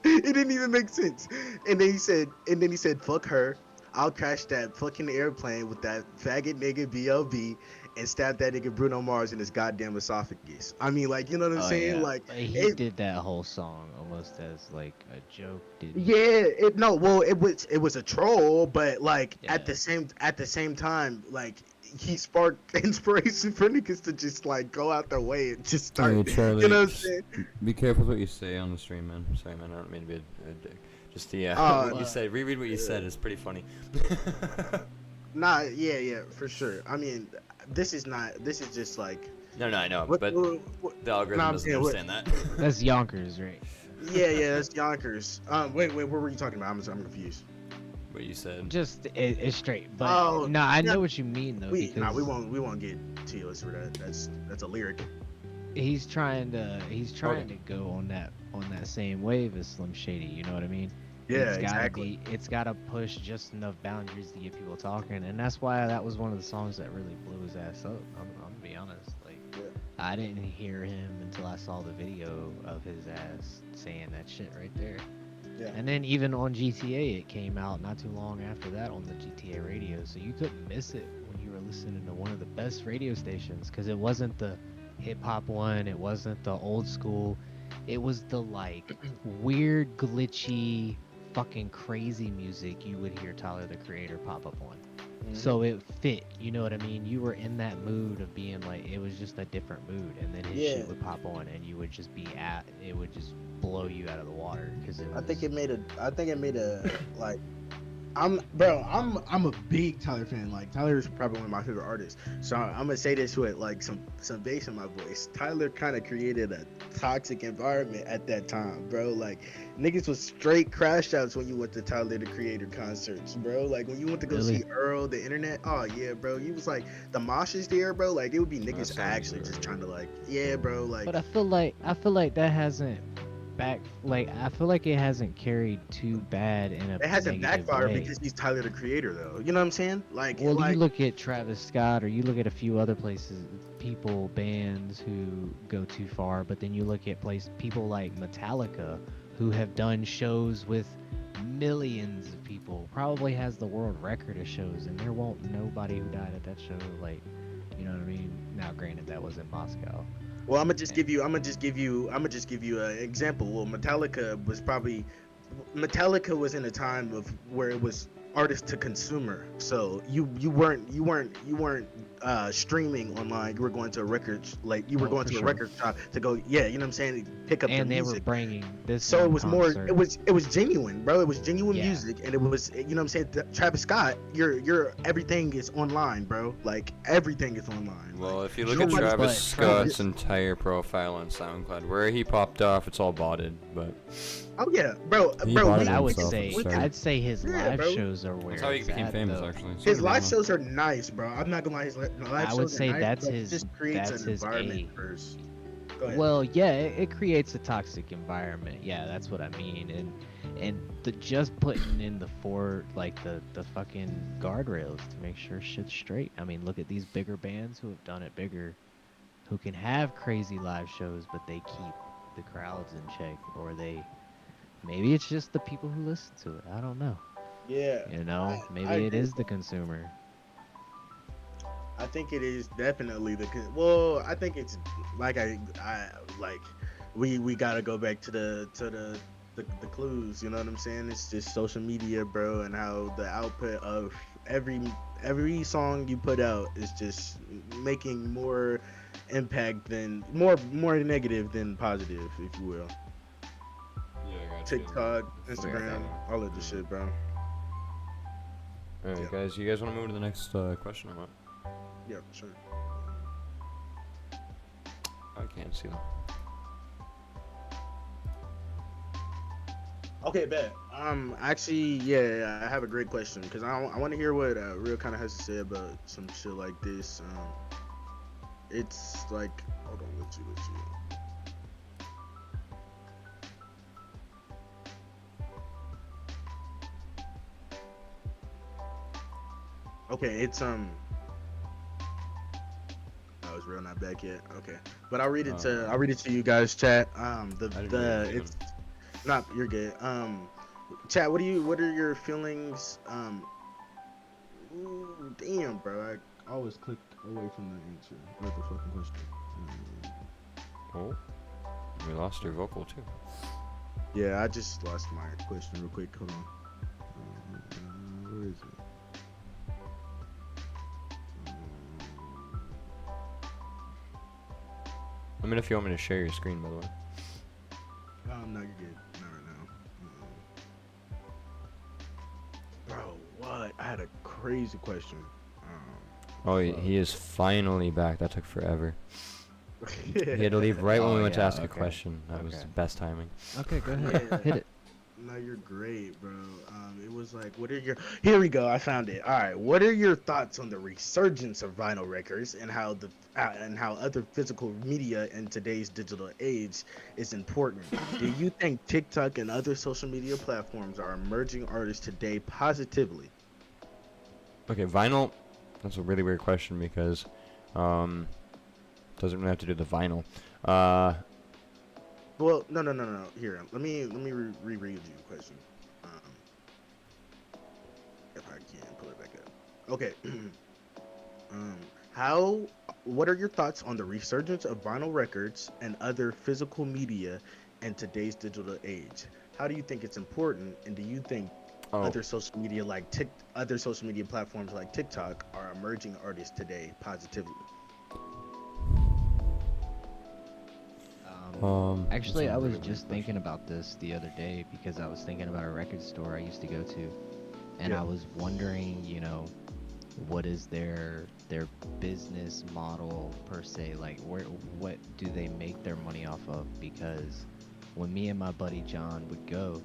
It didn't even make sense. And then he said, fuck her. I'll crash that fucking airplane with that faggot nigga BLB and stab that nigga Bruno Mars in his goddamn esophagus. I mean, like, you know what I'm Oh saying? yeah, Like, but he it, did that whole song almost as like a joke, didn't he? yeah, no, well, it was a troll, but like at Yeah. the same time, like he sparked inspiration for niggas to just like go out their way and just Hey start, you Charlie, know what I'm just saying? be careful with what you say on the stream, man. Sorry, man. I don't mean to be a dick. Just the what you Well, said. Reread what you said. It's pretty funny. Nah, yeah, for sure. I mean, this is just like No, no, I know, what, but what the nah, algorithm I'm doesn't saying what. understand that. that's Yonkers, right? Yeah, that's Yonkers. Wait, what were you talking about? I'm confused. What you said. Just it's straight, but Oh, no, I yeah, know what you mean though, we because won't get too illicit for that. That's a lyric. he's Okay. trying to go on that same wave as Slim Shady. You know what I mean? Yeah, exactly. It's gotta push just enough boundaries to get people talking, and that's why that was one of the songs that really blew his ass up. I'm gonna be honest, like Yeah. I didn't hear him until I saw the video of his ass saying that shit right there. Yeah. And then even on GTA, it came out not too long after that on the GTA radio, so you couldn't miss it when you were listening to one of the best radio stations, because it wasn't the hip hop one, it wasn't the old school, it was the like weird, glitchy, fucking crazy music you would hear Tyler the Creator pop up on. So it fit, you know what I mean? You were in that mood of being like, it was just a different mood, and then his Yeah. shit would pop on, and you would just be it would just blow you out of the water, because it I was. think it made a like I'm a big Tyler fan. Like Tyler is probably one of my favorite artists. So I'm gonna say this with like some bass in my voice. Tyler kind of created a toxic environment at that time, bro. Like niggas was straight crash outs when you went to Tyler the Creator concerts, bro. Like when you went to go Really? see Earl, the internet. Oh yeah, bro. You was like the moshes there, bro. Like it would be That niggas sounds actually just weird. trying to like, yeah, bro. Like But I feel like that hasn't I feel like it hasn't carried too bad in a it hasn't negative backfired way. because he's Tyler the Creator, though. You know what I'm saying? Well, you Like look at Travis Scott, or you look at a few other places, bands who go too far, but then you look at people like Metallica, who have done shows with millions of people, probably has the world record of shows, and there won't nobody who died at that show, like, you know what I mean? Now, granted, that was in Moscow. Well, I'm gonna just give you an example. Well, Metallica was in a time of where it was artist to consumer. So you weren't streaming online. You were going to a record like you were Oh, going for to a sure. record shop to go. Yeah, you know what I'm saying. Pick up the And they were music. bringing this So it one was more. concert. It was genuine, bro. It was genuine Yeah. music, and it was you know what I'm saying. Travis Scott, your everything is online, bro. Like everything is online. Well, like, if you look Sure, at nobody- Travis but Scott's Travis- entire profile on SoundCloud, where he popped off, it's all botted. But Oh yeah, bro. He Bro, bought we, it I would himself say at the start. I'd say his Yeah, live bro. shows are where that's how he it's became at, famous, though. actually. So his did live Rihanna. shows are nice, bro. I'm not gonna lie. His live I shows would are say nice, that's but it his- just creates that's an his environment A. first. Go ahead. Well, yeah, it creates a toxic environment. Yeah, that's what I mean. And the just putting in the the fucking guardrails to make sure shit's straight. I mean, look at these bigger bands who have done it bigger, who can have crazy live shows, but they keep the crowds in check, or maybe it's just the people who listen to it. I don't know. Yeah, You know, maybe I it agree. is the consumer. I think it is definitely well. I think it's like I like we gotta go back to the clues. You know what I'm saying? It's just social media, bro, and how the output of every song you put out is just making more impact than more negative than positive, if you will. Yeah, I got TikTok, Instagram, all of the shit, bro. Alright, Yeah. guys, you guys want to move to the next question or what? Yeah, sure. I can't see them. Okay, bet. Actually, yeah, I have a great question because I want to hear what Real kind of has to say about some shit like this. It's like, hold on, let's see. Okay, it's Oh, it's Real not back yet. Okay, but I'll read it to you guys, chat. It's not, you're good. Chat, what are your feelings? Ooh, damn, bro. I always click away from the answer. What the fucking question? Oh, we lost your vocal too. Yeah, I just lost my question real quick. Hold on. Where is it? Let me know if you want me to share your screen, by the way. No, you're good. Not right now. Bro, what? I had a crazy question. Oh, he is finally back. That took forever. He had to leave right when Oh, we went to yeah, ask a okay. question. That was Okay. the best timing. Okay, go ahead. Yeah. Hit it. No, you're great, bro. It was like, what are your? Here we go. I found it. All right. What are your thoughts on the resurgence of vinyl records and how other physical media in today's digital age is important? Do you think TikTok and other social media platforms are emerging artists today positively? Okay, vinyl. That's a really weird question because doesn't really have to do with the vinyl. Well, no. Here, let me reread you the question. If I can pull it back up. Okay. What are your thoughts on the resurgence of vinyl records and other physical media in today's digital age? How do you think it's important, and do you think other social media platforms like TikTok are emerging artists today positively? Actually, that's I a was really just weird thinking about this the other day because I was thinking about a record store I used to go to, and Yeah. I was wondering, what is their business model per se? Like, what do they make their money off of? Because when me and my buddy John would go,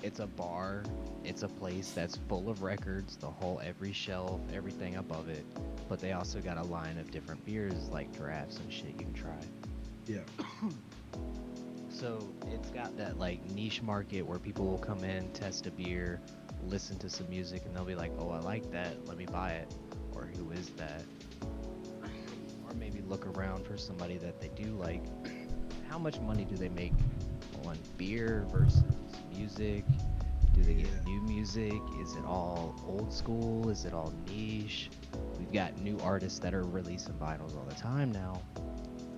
it's a bar, it's a place that's full of records, every shelf, everything above it, but they also got a line of different beers like drafts and shit you can try. Yeah. So it's got that like niche market where people will come in, test a beer, listen to some music, and they'll be like, "Oh, I like that. Let me buy it." Or "Who is that?" Or maybe look around for somebody that they do like. How much money do they make on beer versus music? Do they get new music? Is it all old school? Is it all niche? We've got new artists that are releasing vinyls all the time now.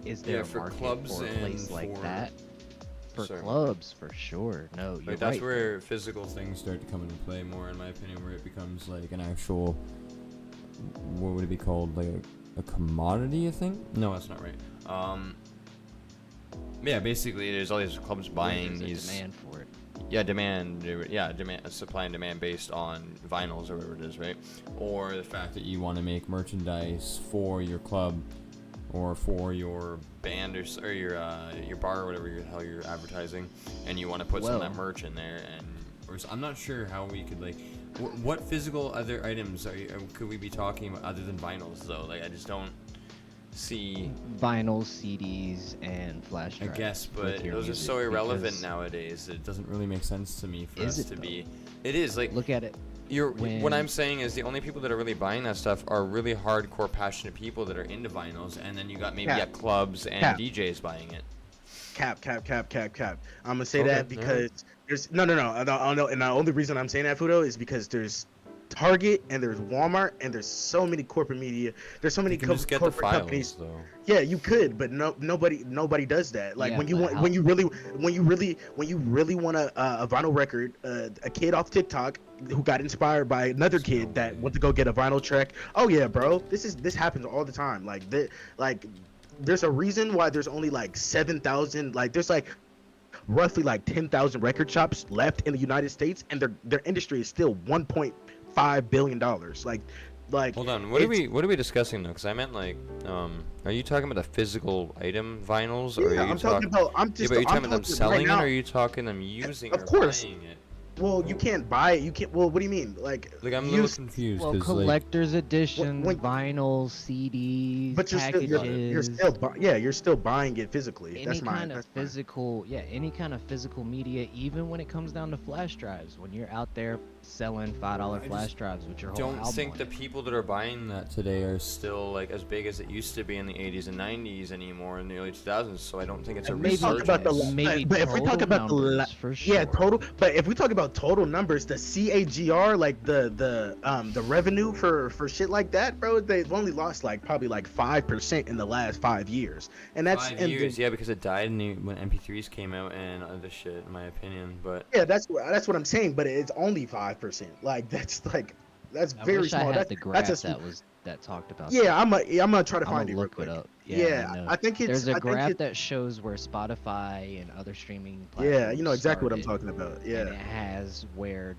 Is there Yeah, a for market clubs for a place and like for that? for Sorry. clubs, for sure. No, you're Like that's right. where physical things start to come into play more, in my opinion, where it becomes like an actual, what would it be called, like a commodity, I think? No, that's not right. Yeah, basically there's all these clubs buying There's a these. demand for it. Yeah, demand, supply and demand based on vinyls or whatever it is, right? Or the fact that you want to make merchandise for your club or for your band or your bar or whatever the hell you're advertising, and you want to put some of that merch in there. I'm not sure how we could like, what physical other items could we be talking about other than vinyls though? Like I just don't see. Vinyl, CDs, and flash I drives. guess, but with your those are music, so irrelevant because nowadays. It doesn't really make sense to me for Is us it to though? be. It is like, Look at it. what when- I'm saying is the only people that are really buying that stuff are really hardcore, passionate people that are into vinyls, and then you got maybe at clubs and DJs buying it. Cap. I'm gonna say Okay, that because there's no. And the only reason I'm saying that, Fudo, is because there's Target and there's Walmart and there's so many corporate media. There's so many You can just get the corporate files companies. though. Yeah, you could, but nobody does that. Like Yeah, when you but want, how- when you really want a vinyl record, a kid off TikTok who got inspired by another kid that went to go get a vinyl track. Oh yeah, bro, this happens all the time. Like there's a reason why there's only like 7,000. Like there's like roughly like 10,000 record shops left in the United States, and their industry is still 1.5 billion dollars. Like Hold on, what are we discussing though? Because I meant like, are you talking about the physical item vinyls, or Yeah, are you I'm talking about. I'm just. Yeah, but are you I'm talking about them talking selling right it, now. or are you talking them using Of or course. buying it? Well, you can't buy it. You can't. Well, what do you mean? Like I'm a you- little confused. Well, 'cause, like, collector's editions, when- vinyl, CDs, But you're packages. you're still buying it physically. Any That's kind mine. of physical, any kind of physical media, even when it comes down to flash drives, when you're out there selling $5 flash drives with your whole don't album think on the it. people that are buying that today are still like as big as it used to be in the 80s and 90s anymore in the early 2000s. So I don't think it's a Maybe talk about the resurgence. maybe but if we talk total about the numbers, for sure. yeah total, but if we talk about total numbers, the CAGR, like the revenue for shit like that, bro, they've only lost like probably like 5% in the last 5 years, and that's 5 years, yeah, because it died when MP3s came out and other shit, in my opinion. But yeah, that's what I'm saying. But it's only 5%. That's I very wish small. I had That's the graph that's a that talked about. yeah. I'm gonna try to I'm find gonna it real look quick. it up. Yeah, I know. I think it's There's a I think graph it- that shows where Spotify and other streaming platforms. Yeah, you know exactly what I'm started, talking about. And Yeah. it has where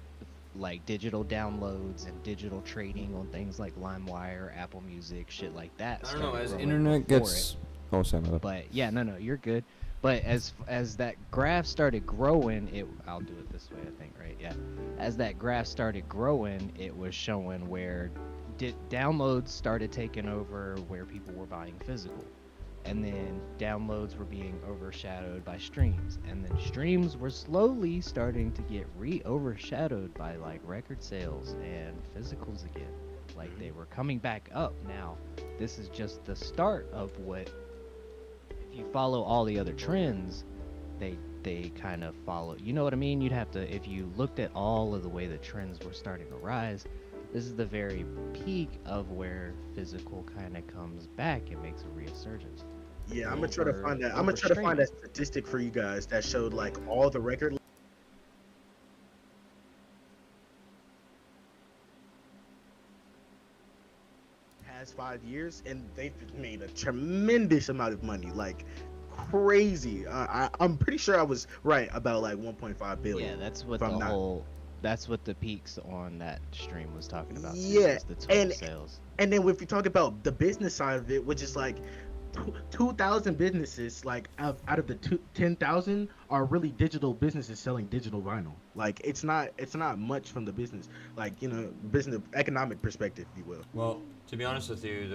like digital downloads and digital trading on things like LimeWire, Apple Music, shit like that. I don't know, started as growing internet before gets. it. Oh, sorry, my bad. But yeah, no, you're good. But as that graph started growing, I'll do it this way, I think, right? Yeah. As that graph started growing, it was showing where downloads started taking over where people were buying physical. And then downloads were being overshadowed by streams. And then streams were slowly starting to get overshadowed by like record sales and physicals again. Like they were coming back up. Now, this is just the start of what, if you follow all the other trends, they kind of follow. You know what I mean? You'd have to, if you looked at all of the way the trends were starting to rise, this is the very peak of where physical kind of comes back and makes a resurgence. Yeah, I'm gonna try to over- find that. I'm over gonna try to find streaming. that statistic for you guys that showed like all the record past 5 years, and they've made a tremendous amount of money, like crazy. I'm pretty sure I was right about like 1.5 billion. Yeah, that's what if I'm the not- whole. That's what the peaks on that stream was talking about. too, Yeah, was the total and- sales. And then if you talk about the business side of it, which is like 2,000 businesses, like out of the 10,000 are really digital businesses selling digital vinyl. Like it's not much from the business, like business economic perspective, if you will. Well, to be honest with you,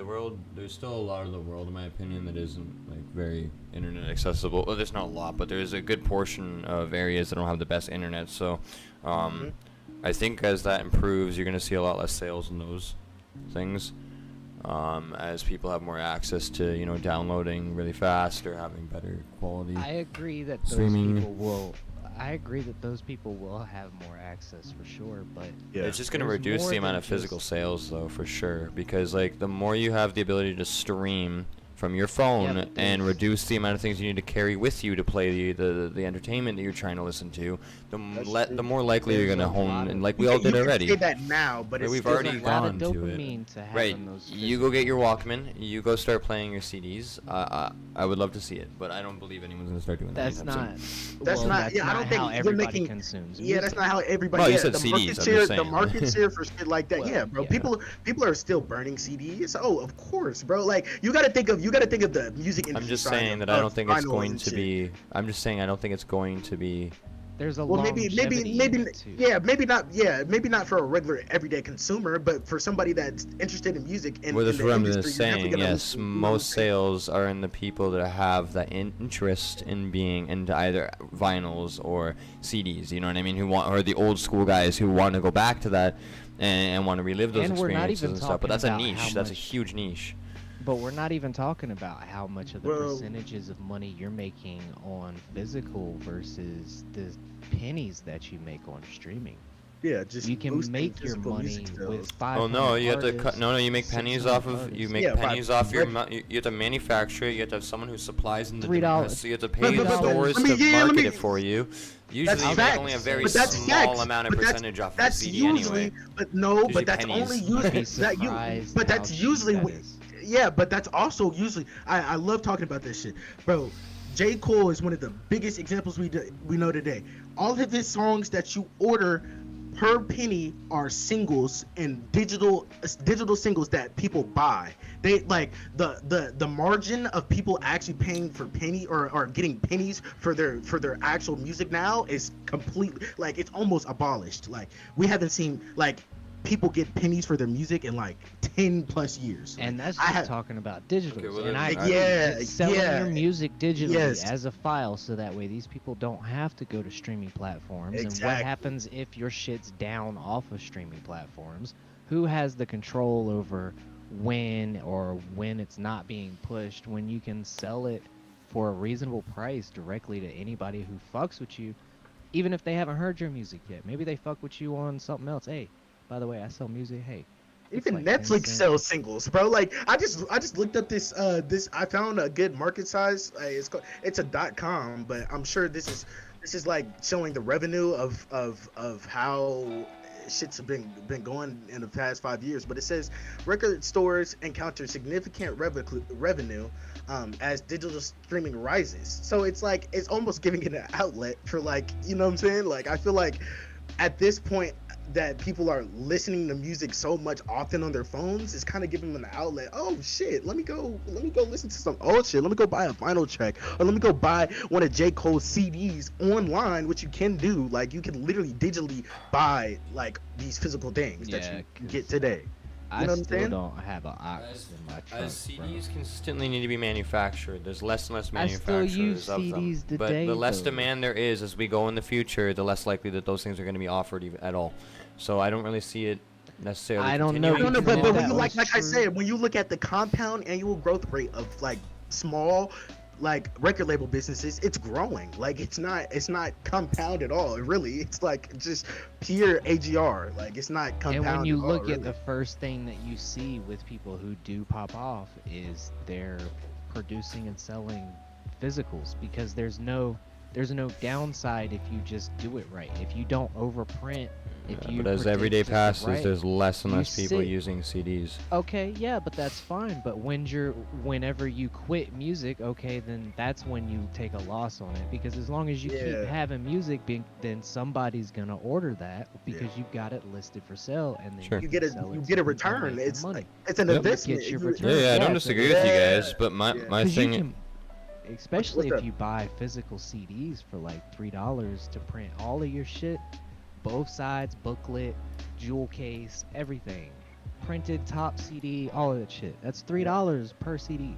there's still a lot of the world, in my opinion, that isn't like very internet accessible. Well, there's not a lot, but there's a good portion of areas that don't have the best internet. So, I think as that improves, you're gonna see a lot less sales in those things. As people have more access to downloading really fast or having better quality. I agree that those streaming. people will. I agree that those people will have more access for sure, but It's just going to There's reduce more the amount than of physical just- sales, though, for sure. Because, like, the more you have the ability to stream from your phone but and there's- reduce the amount of things you need to carry with you to play the entertainment that you're trying to listen to, the more likely you're There's gonna a hone, lot and of- like we You all can- did you can already. say that now, but Like, it's we've still already There's a gonna- lot of gone to it. dopamine to Right, having those. you go get your Walkman, you go start playing your CDs. I would love to see it, but I don't believe anyone's gonna start doing that. That's anytime not. soon. That's well, not. That's Yeah, I not don't think how you're everybody making. consumes Yeah, that's music. not how everybody. Well, you yeah, said the CDs, market I'm just share, the saying. market share for shit like that. Well, yeah, bro. yeah. People are still burning CDs. Oh, of course, bro. Like you got to think of the music industry. I'm just side saying of- that I of don't think it's vinyl going and to shit. be. I'm just saying I don't think it's going to be. There's a Well, maybe, longevity in it, too. maybe not for a regular everyday consumer, but for somebody that's interested in music and Well, in that's the what I'm industry, just you're definitely saying. gonna Yes, listen, you know what I'm most saying? sales are in the people that have that interest in being into either vinyls or CDs. You know what I mean? Who want, or the old school guys who want to go back to that and want to relive those And we're not experiences even and stuff. But talking that's a about niche. how That's a much- huge niche. But we're not even talking about how much of the Well- percentages of money you're making on physical versus the pennies that you make on streaming. Yeah, just You can boosting make your physical money music sales. with 500 Oh no, you have to cut. artists, No, you make pennies 600 off of. You artists. make Yeah, pennies by off your. rec- You have to manufacture it. You have to have someone who supplies in the $3. So you have to But- pay but- the but- stores I mean, to yeah, let market me- it for you. Usually, That's you facts, make only a very but that's small facts, amount of but that's- percentage off of That's the CD usually, anyway. but no, Gives you but that's pennies. only You'd be usually that you. surprised But how that's cheap usually. that is. Yeah, but that's also usually. I love talking about this shit, bro. J. Cole is one of the biggest examples we know today. All of his songs that you order per penny are singles and digital singles that people buy. They like the margin of people actually paying for penny or getting pennies for their actual music now is completely like it's almost abolished. Like we haven't seen like people get pennies for their music in like 10 plus years. And that's I just have- talking about digitals. Okay, well, and then- I agree. Yeah, Selling yeah. your music digitally Yes. as a file so that way these people don't have to go to streaming platforms. And what Exactly. happens if your shit's down off of streaming platforms? Who has the control over when it's not being pushed, when you can sell it for a reasonable price directly to anybody who fucks with you, even if they haven't heard your music yet? Maybe they fuck with you on something else. Hey, by the way, I sell music. Hey, it's Even like 10 Netflix cents. sells singles, bro. Like I just looked up this I found a good market size. It's a .com, but I'm sure this is like showing the revenue of how shit's been going in the past 5 years. But it says record stores encounter significant revenue as digital streaming rises. So it's like it's almost giving it an outlet for like, you know what I'm saying? Like I feel like at this point that people are listening to music so much often on their phones is kind of giving them an outlet. Oh shit, let me go listen to some old shit. Let me go buy a vinyl track, or let me go buy one of J. Cole's CDs online, which you can do. Like you can literally digitally buy like these physical things that Yeah, you 'cause get today. I know what I'm still saying? don't have an ox in my trunk, As bro. CDs consistently need to be manufactured, there's less and less I still manufacturers use of CDs them. But today, the less though. demand there is as we go in the future, the less likely that those things are going to be offered at all. So I don't really see it necessarily. I don't know, continuing. No, because but if when that you was like I true- said, when you look at the compound annual growth rate of like small like record label businesses, it's growing. Like it's not compound at all. Really, it's like just pure AGR. Like it's not compound. And when you at all, look at really. the first thing that you see with people who do pop off is they're producing and selling physicals, because there's no downside if you just do it right. If you don't overprint, if Yeah, you but as predict every day just the passes, right- there's less and you less people sit- using CDs. Okay, yeah, but that's fine. But whenever you quit music, okay, then that's when you take a loss on it. Because as long as you Yeah. keep having music, then somebody's gonna order that because you've got it listed for sale, and then Sure. you get a sell it you to get a people return. making It's money. like it's an Yep. investment. Get your You- return. Yeah, I Yeah, don't it's a- disagree with you Yeah. guys, but my Yeah. my 'Cause you thing. can, especially what's if up? you buy physical CDs for like $3 to print all of your shit, both sides, booklet, jewel case, everything, printed top CD, all of that shit. That's $3 per CD.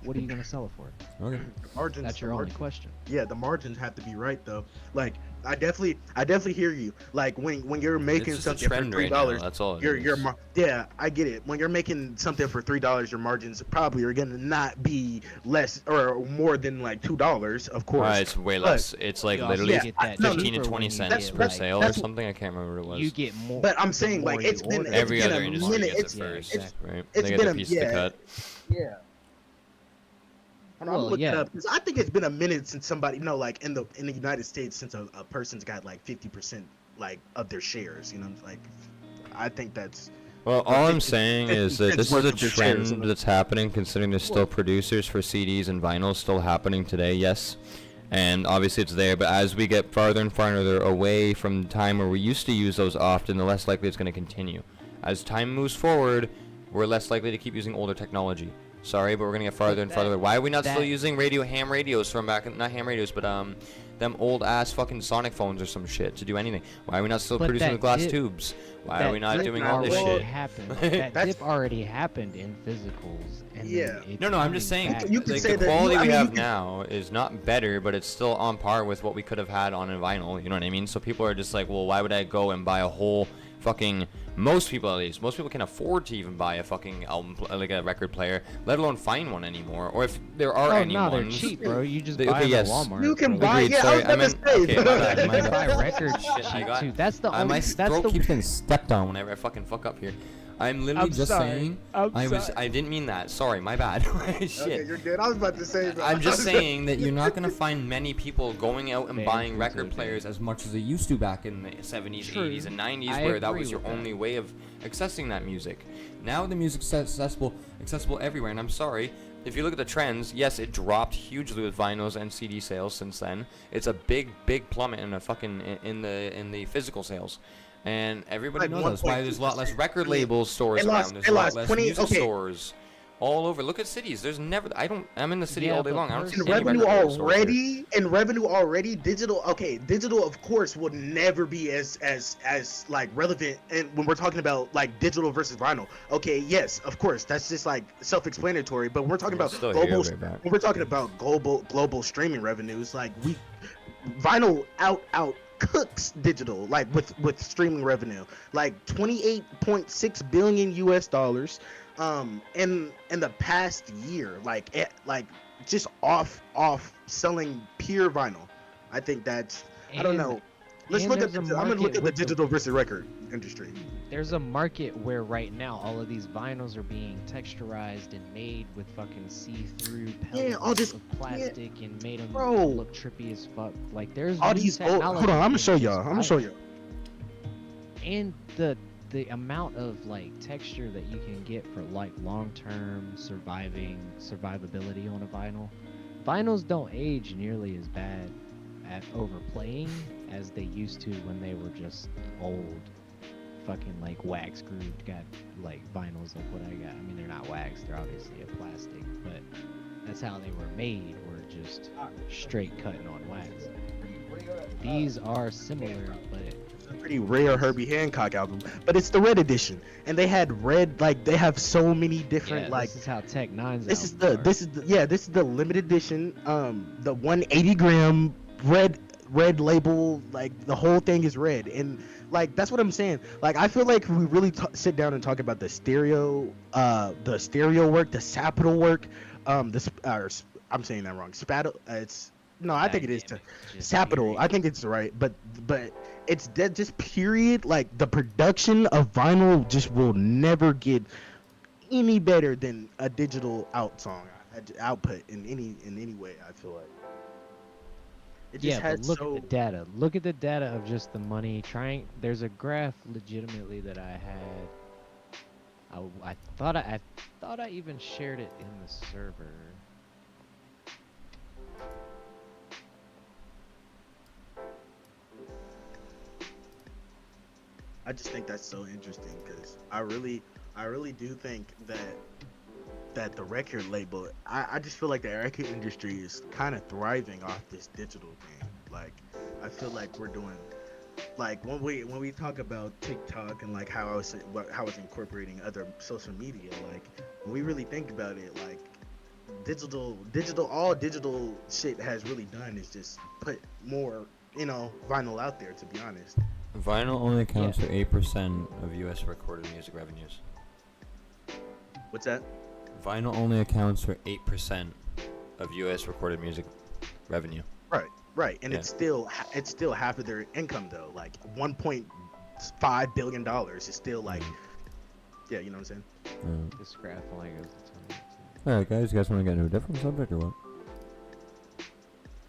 What are you gonna sell it for? Okay. margins. That's your only question. Yeah, the margins have to be right though. Like I definitely hear you. Like when you're making It's just a something for trend right now. $3, That's all. It your is. yeah, I get it. When you're making something for $3, your margins probably are gonna not be less or more than like $2, of course. It's way But- less. It's like You also literally get that 15 to cheaper 20 when you cents get, per like- sale or that's- something. I can't remember what it was. You get more. But I'm the saying more like you it's been order. Every it's other been a industry minute. gets It's it first, it's right? it's They get been a a- piece yeah. of the cut. yeah. Hold on, I'm Well, looking yeah. up because I think it's been a minute since somebody, like in the United States, since a person's got like 50% like of their shares. Like I think that's Well, or all I'm 50 saying 50 is that cents this is worth a of their shares. trend that's happening, considering there's still Well- producers for CDs and vinyls still happening today, yes. And obviously it's there, but as we get farther and farther away from the time where we used to use those often, the less likely it's going to continue. As time moves forward, we're less likely to keep using older technology. Sorry, but we're going to get farther and farther. Why are we not still using ham radios from back, not ham radios, but them old ass fucking sonic phones or some shit to do anything? Why are we not still But producing that with glass dip- tubes? Why are that we not dip doing all this already shit? happened. That That's- dip already happened in physicals. And Yeah. then it's No, I'm just coming saying, back. You could like, say the that- quality I we mean, you have could- now is not better, but it's still on par with what we could have had on a vinyl, you know what I mean? So people are just like, well, why would I go and buy a whole fucking, most people at least, most people can afford to even buy a fucking album, like a record player, let alone find one anymore, or if there are Oh any no, they're ones. cheap, bro. You just They- buy okay, them yes. at Walmart. You can bro. buy. Agreed, Yeah, sorry, I I was meant- gonna say. okay, my bad, You my can bad. buy records Shit, I cheap got- too. That's the my only. That's throat the. keeps getting stepped on whenever I fucking fuck up here. I'm literally I'm just sorry. saying. I'm I sorry. didn't mean that. Sorry, my bad. Shit. Okay, you're good. I was about to say. I'm just saying that you're not gonna find many people going out and Man, buying true, record true, true. players as much as they used to back in the 70s, True. 80s, and 90s, I where that agree was your with that. only way of accessing that music. Now the music's accessible everywhere, and I'm sorry. If you look at the trends, yes, it dropped hugely with vinyls and CD sales since then. It's a big plummet in the physical sales. And everybody Like knows that's why there's a lot less 1.2%. record labels stores It lost- around. There's it a lot lost less 20 music okay. stores all over. Look at cities. There's never. I'm in the city Yeah, all day but long. I don't see in any revenue record label stores here. already, digital of course will never be as like relevant, and when we're talking about like digital versus vinyl, okay, yes, of course, that's just like self-explanatory, but we're talking about Still here, global, I'll be back. when we're talking about global streaming revenues, like vinyl out cooks digital, like with streaming revenue, like 28.6 billion US dollars in the past year, like just off selling pure vinyl. I think that's, I don't know. Let's and look at there's the, a I'm gonna look market at the with the- digital versus record industry. There's a market where right now all of these vinyls are being texturized and made with fucking see-through pellets all this- of plastic and made them Bro. look trippy as fuck. Like there's All new these old, technology hold on, I'm gonna in show just y'all. I'm gonna show vinyl. you. And the amount of like texture that you can get for like long-term survivability on a vinyl. Vinyls don't age nearly as bad at overplaying as they used to when they were just old fucking like wax grooved got like vinyls like what I got. I mean, they're not wax, they're obviously a plastic, but that's how they were made, were just straight cutting on wax. These are similar, but It's a pretty rare Herbie Hancock album, but it's the red edition, and they had red, like they have so many different yeah, like. this is how Tech Nine's This is albums are. this is the limited edition, the 180 gram red label, like the whole thing is red, and like that's what I'm saying. Like I feel like if we really sit down and talk about the stereo work, the sapital work, I'm saying that wrong. Spatal, it's no, I think it is sapital. I think it's right, but it's dead. Just period. Like the production of vinyl just will never get any better than a digital output in any way. I feel like it just Yeah, has but look so. at the data. Look at the data of just the money. There's a graph legitimately that I had. I thought I even shared it in the server. I just think that's so interesting because I really do think that the record label, I just feel like the record industry is kind of thriving off this digital thing. Like I feel like we're doing, like when we talk about TikTok and like how it's incorporating other social media, like when we really think about it, like all digital shit has really done is just put more, vinyl out there, to be honest. Vinyl only accounts for 8% of U.S. recorded music revenues. What's that? Vinyl only accounts for 8% of U.S. recorded music revenue. Right, and Yeah. it's still half of their income though. Like 1.5 billion dollars is still like, yeah, you know what I'm saying. This graph only goes to 20. Alright guys, you guys want to get into a different subject or what?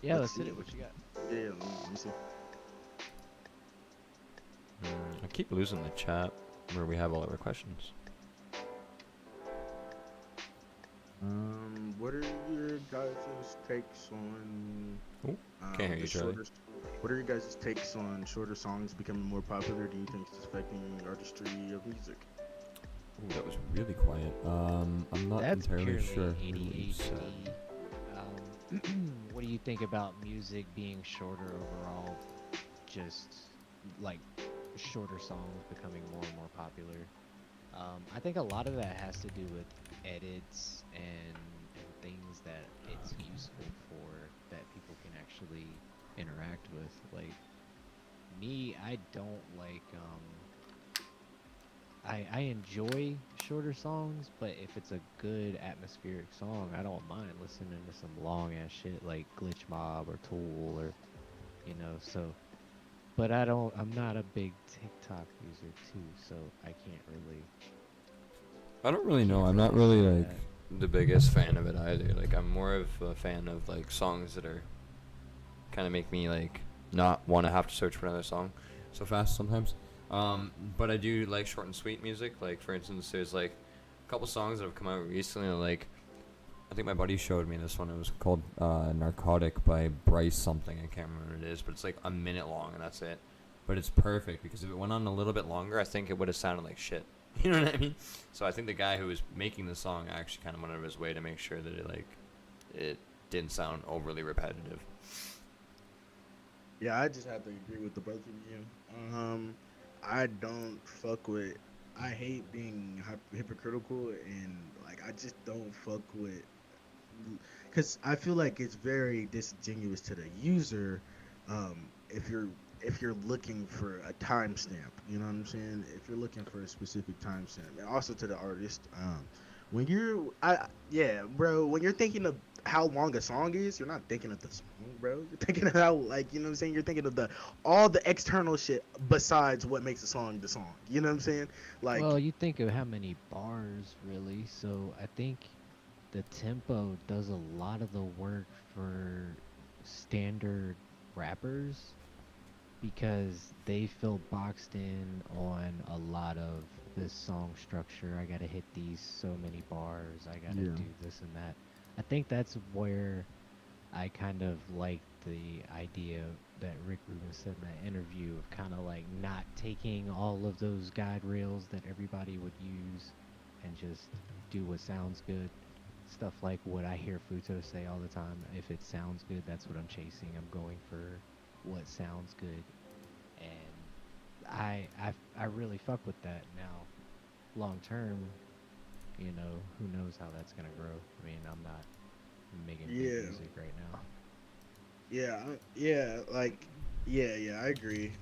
Yeah, let's hit it. What you got? Yeah, let me see. I keep losing the chat where we have all of our questions. What are your guys' takes on Ooh, can't hear you, the Charlie. shorter? What are your guys' takes on shorter songs becoming more popular? Do you think it's affecting artistry of music? Ooh, that was really quiet. I'm not That's entirely purely sure who you ADHD. said. What do you think about music being shorter overall? Just like shorter songs becoming more and more popular. I think a lot of that has to do with edits and things that it's useful for that people can actually interact with. Like me, I don't like I enjoy shorter songs, but if it's a good atmospheric song, I don't mind listening to some long ass shit like Glitch Mob or Tool or so but I'm not a big TikTok user too, so I can't really I don't really know. I'm not really like the biggest fan of it either. Like I'm more of a fan of like songs that are kind of make me like not want to have to search for another song so fast sometimes. But I do like short and sweet music. Like for instance, there's like a couple songs that have come out recently. Like I think my buddy showed me this one. It was called "Narcotic" by Bryce something. I can't remember what it is, but it's like a minute long and that's it. But it's perfect because if it went on a little bit longer, I think it would have sounded like shit. You know what I mean? So I think the guy who was making the song actually kind of went out of his way to make sure that it didn't sound overly repetitive. Yeah, I just have to agree with the both of you. I don't fuck with. I hate being hypocritical and like I just don't fuck with. Because I feel like it's very disingenuous to the user, if you're looking for a timestamp. You know what I'm saying? If you're looking for a specific timestamp, and also to the artist, when you're, bro, when you're thinking of how long a song is, you're not thinking of the song, bro. You're thinking of how, like, you know what I'm saying? You're thinking of all the external shit besides what makes a song the song. You know what I'm saying? Like, well, you think of how many bars really, so I think the tempo does a lot of the work for standard rappers because they feel boxed in on a lot of this song structure. I gotta hit these so many bars. I gotta do this and that. I think that's where I kind of like the idea that Rick Rubin said in that interview of kind of like not taking all of those guide rails that everybody would use and just do what sounds good. Stuff like what I hear Futo say all the time. If it sounds good, that's what I'm chasing. I'm going for what sounds good. And I really fuck with that now. Long term, who knows how that's gonna grow. I mean, I'm not making big music right now. I agree.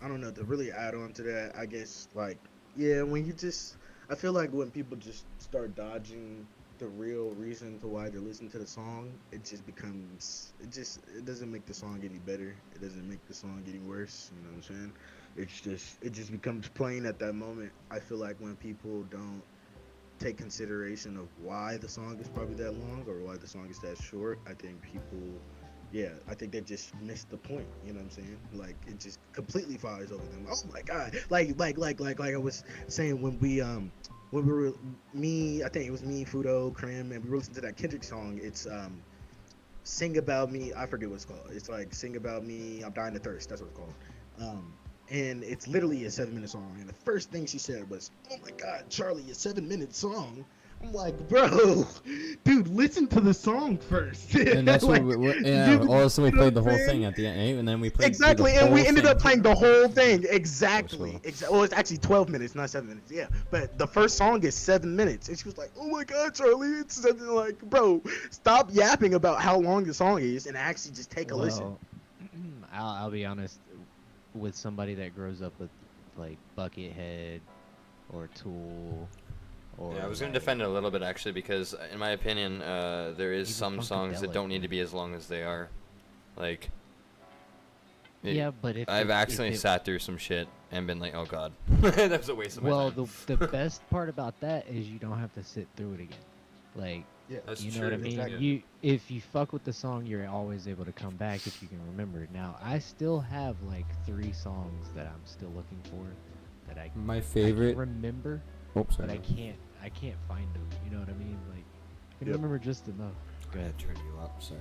I don't know, to really add on to that, I guess, like, when you just, I feel like when people just start dodging the real reason to why they listen to the song, it just becomes, it doesn't make the song any better. It doesn't make the song any worse, you know what I'm saying? It just becomes plain at that moment. I feel like when people don't take consideration of why the song is probably that long or why the song is that short, I think I think they just missed the point. You know what I'm saying? Like it just completely flies over them. Oh my god! Like I was saying when we were I think it was me, Fudo, Krim, and we were listening to that Kendrick song. It's "Sing About Me." I forget what it's called. It's like "Sing About Me, I'm Dying to Thirst." That's what it's called. And it's literally a 7-minute song. And the first thing she said was, "Oh my god, Charlie, a 7-minute song." I'm like, bro, dude, listen to the song first. And that's like, what all of a sudden we played the whole thing at the end, and then we played exactly, the and we whole ended thing. up playing the whole thing exactly. So Well, it's actually 12 minutes, not 7 minutes. Yeah, but the first song is 7 minutes, and she was like, "Oh my god, Charlie, it's 7." Like, bro, stop yapping about how long the song is and actually just take a listen. I'll be honest, with somebody that grows up with like Buckethead or Tool. Yeah, I was gonna defend it a little bit actually because, in my opinion, there is some songs that don't need to be as long as they are. Like, but if I've accidentally sat through some shit and been like, oh god, that was a waste of my time. Well, the best part about that is you don't have to sit through it again. Like, Yeah, That's you know true. what I mean? exactly. You if you fuck with the song, you're always able to come back if you can remember. Now, I still have like 3 songs that I'm still looking for that My I favorite. can remember, Oops, but I can't find them. You know what I mean? Like, I can Yep. remember just enough. Go ahead. Turn you up. Sorry.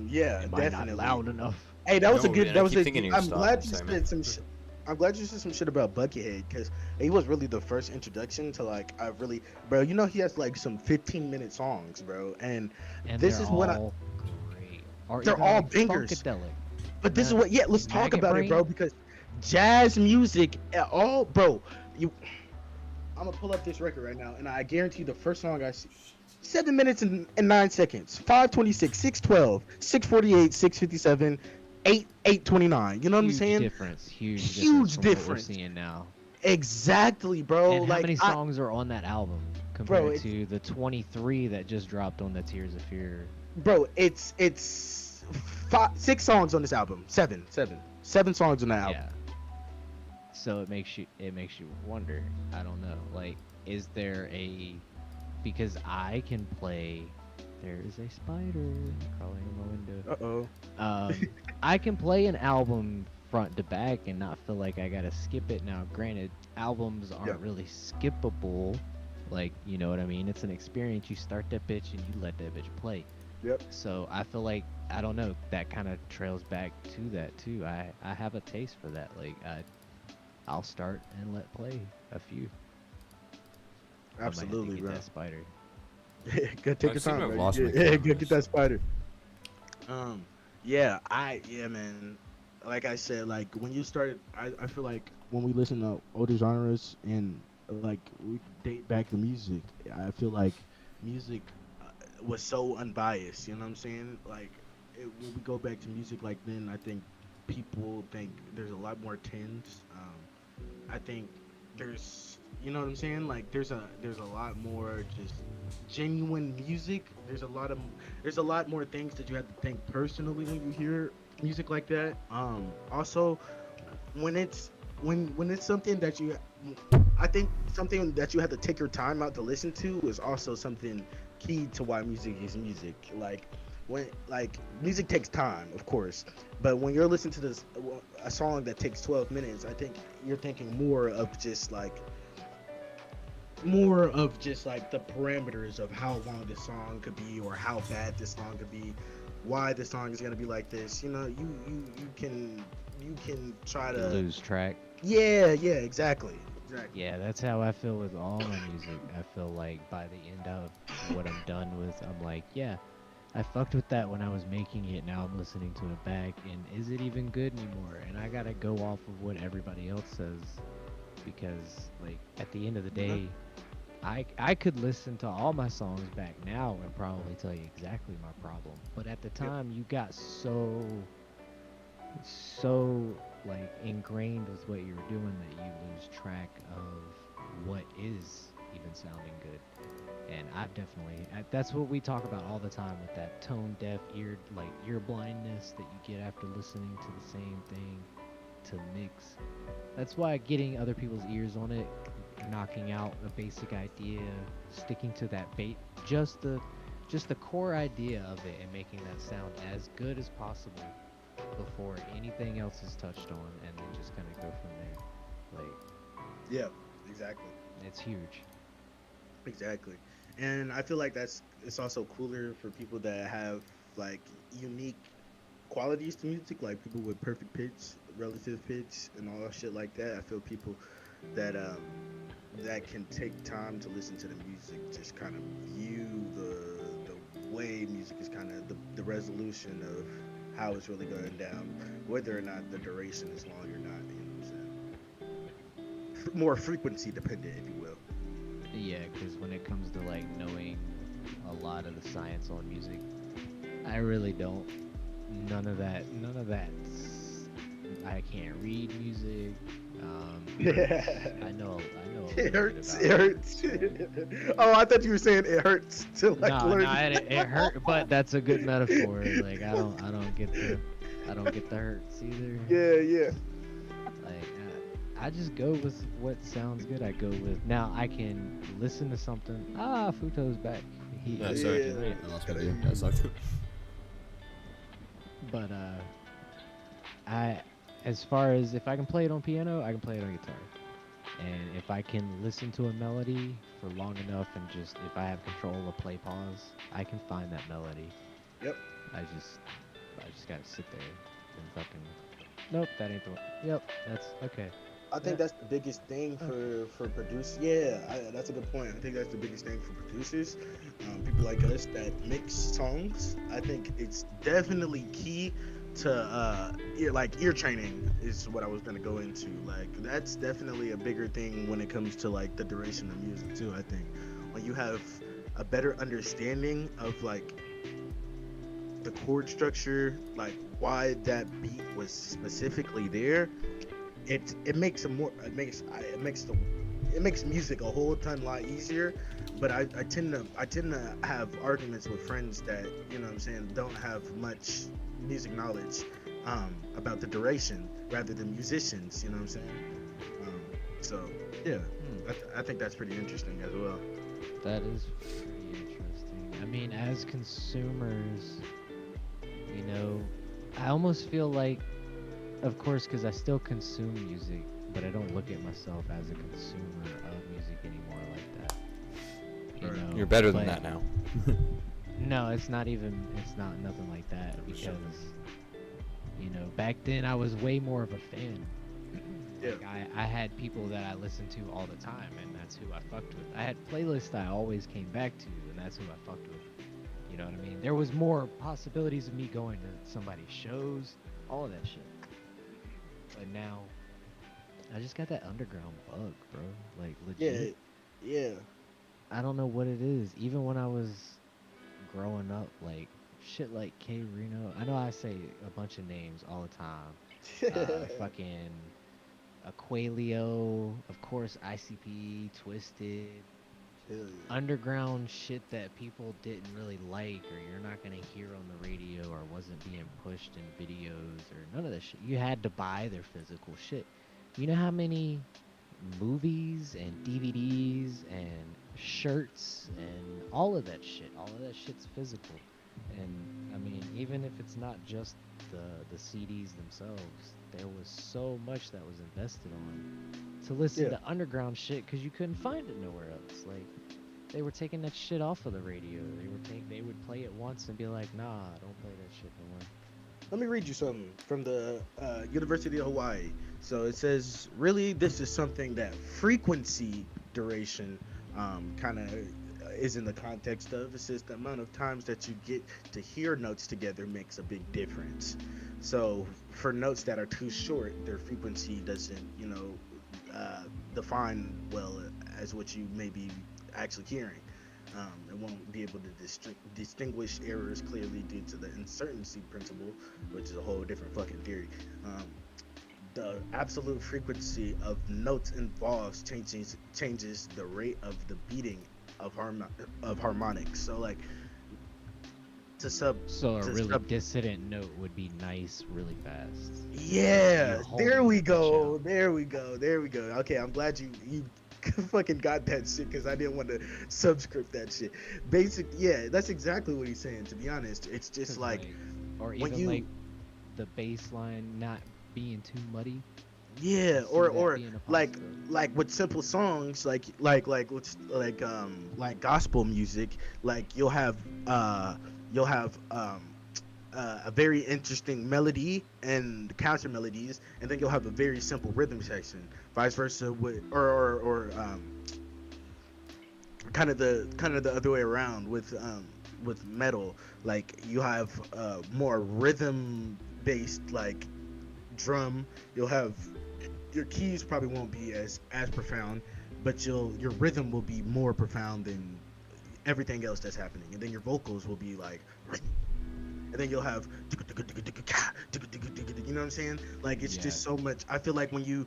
Yeah, Am I definitely. not loud enough? Hey, that was a No, good. man, That I was keep a. thinking Good, you're I'm stopping. glad you Sorry, man. said some. I'm glad you said some shit about Buckethead because he was really the first introduction to like I really, bro. You know he has like some 15-minute songs, bro, and And this they're is what I. all great. Or They're even all like bangers. funkadelic. But this is Man, what. Yeah, let's talk Maggot about it, bro, Brain. because jazz music at all, bro. You, I'm gonna pull up this record right now, and I guarantee the first song I see. 7 minutes and 9 seconds. 5:26, 6:12, 6:48, 6:57, 8:29. You know what I'm Huge saying? difference. Huge difference Huge from what we're difference. seeing now. Exactly, bro. And how Like many songs are on that album bro, compared to the 23 that just dropped on the Tears of Fear? it's 6 songs on this album. Seven songs on that album. Yeah. So it makes you wonder. I don't know. Like, is there a because I can play. There is a spider crawling in my window. I can play an album front to back and not feel like I gotta skip it. Now, granted, albums aren't really skippable. Like, you know what I mean? It's an experience. You start that bitch and you let that bitch play. Yep. So I feel like I don't know. That kind of trails back to that too. I have a taste for that. Like I'll start and let play a few. Absolutely, I might have to get bro. that spider. Go take your I've seen time, I've bro. lost my Yeah, go cameras. get that spider. Yeah, man. Like I said, like when you started, I feel like when we listen to older genres and like we date back to music, I feel like music was so unbiased. You know what I'm saying? Like when we go back to music like then, I think people think there's a lot more tens. I think there's, you know what I'm saying? Like there's a lot more just genuine music. There's a lot more things that you have to think personally when you hear music like that. Also, when it's something that I think something that you have to take your time out to listen to is also something key to why music is music. Like music takes time, of course, but when you're listening to a song that takes 12 minutes, I think you're thinking more of just like the parameters of how long this song could be or how bad this song could be, why this song is gonna be like this. You know, you can try to Lose track. Yeah, exactly. Yeah, that's how I feel with all my music. I feel like by the end of what I'm done with, I'm like, yeah, I fucked with that when I was making it. Now I'm listening to it back, and is it even good anymore? And I gotta go off of what everybody else says, because like at the end of the day, I could listen to all my songs back now and probably tell you exactly my problem. But at the time, you got so like ingrained with what you were doing that you lose track of what is even sounding good. And that's what we talk about all the time with that tone deaf ear blindness that you get after listening to the same thing to mix. That's why getting other people's ears on it, knocking out a basic idea, sticking to that just the core idea of it and making that sound as good as possible before anything else is touched on, and then just kind of go from there. Like, Yeah, exactly. it's huge. Exactly. And I feel like it's also cooler for people that have like unique qualities to music, like people with perfect pitch, relative pitch, and all that shit like that. I feel people that that can take time to listen to the music, just kind of view the way music is kind of the resolution of how it's really going down, whether or not the duration is long or not. You know what I'm saying? More frequency dependent, if you will. Yeah, because when it comes to like knowing a lot of the science on music, I really don't. None of that. I can't read music. I know. It hurts. Oh, I thought you were saying it hurts to like learn. No, it hurt, but that's a good metaphor. Like I don't get the hurts either. Yeah. Like I just go with what sounds good. I go with now. I can listen to something. Ah, Futo's back. Yeah, He's sorry. working late. I lost my dude. That sucked. But I, as far as if I can play it on piano, I can play it on guitar. And if I can listen to a melody for long enough and just if I have control of play pause, I can find that melody. Yep. I just gotta sit there and fucking. Nope, that ain't the one. Yep, that's okay. I think that's the biggest thing for producers. Yeah, that's a good point. I think that's the biggest thing for producers, people like us that mix songs. I think it's definitely key to ear training is what I was gonna go into. Like that's definitely a bigger thing when it comes to like the duration of music too. I think when you have a better understanding of like the chord structure, like why that beat was specifically there, it makes music a whole ton lot easier. But I tend to have arguments with friends that, you know what I'm saying, don't have much music knowledge about the duration rather than musicians, you know what I'm saying. So yeah, I think that's pretty interesting as well. That is pretty interesting. I mean, as consumers, you know, I almost feel like, of course, because I still consume music, but I don't look at myself as a consumer of music anymore like that. You know, You're better than that now. No, it's not nothing like that, because, you know, back then I was way more of a fan. Yeah. Like I had people that I listened to all the time, and that's who I fucked with. I had playlists I always came back to, and that's who I fucked with. You know what I mean? There was more possibilities of me going to somebody's shows, all of that shit. But now, I just got that underground bug, bro. Like, legit. Yeah. I don't know what it is. Even when I was growing up, like, shit like K Reno. I know I say a bunch of names all the time. Fucking Aqualio, of course, ICP, Twisted. Underground shit that people didn't really like, or you're not gonna hear on the radio, or wasn't being pushed in videos, or none of that shit. You had to buy their physical shit. You know how many movies and DVDs and shirts and all of that shit's physical. And I mean, even if it's not just the CDs themselves, there was so much that was invested on to listen to underground shit, because you couldn't find it nowhere else. Like, they were taking that shit off of the radio. They would play it once and be like, nah, don't play that shit no more. Let me read you something from the University of Hawaii. So it says, really, this is something that frequency duration kind of is in the context of. It says the amount of times that you get to hear notes together makes a big difference. So for notes that are too short, their frequency doesn't, define well as what you may be actually hearing. It won't be able to distinguish errors clearly due to the uncertainty principle, which is a whole different fucking theory. The absolute frequency of notes involves changes the rate of the beating of harmonics. So like So a really dissident note would be nice really fast. Yeah, there we go. Okay, I'm glad you fucking got that shit, because I didn't want to subscript that shit. Yeah, that's exactly what he's saying, to be honest. It's just like or even like the bass line not being too muddy. Yeah, or like with simple songs, like gospel music, like you'll have a very interesting melody and counter melodies, and then you'll have a very simple rhythm section. Vice versa with or kind of the other way around with metal. Like you have more rhythm based like drum. You'll have your keys probably won't be as profound, but your rhythm will be more profound than everything else that's happening, and then your vocals will be like, and then you'll have, you know what I'm saying? Like it's just so much. I feel like when you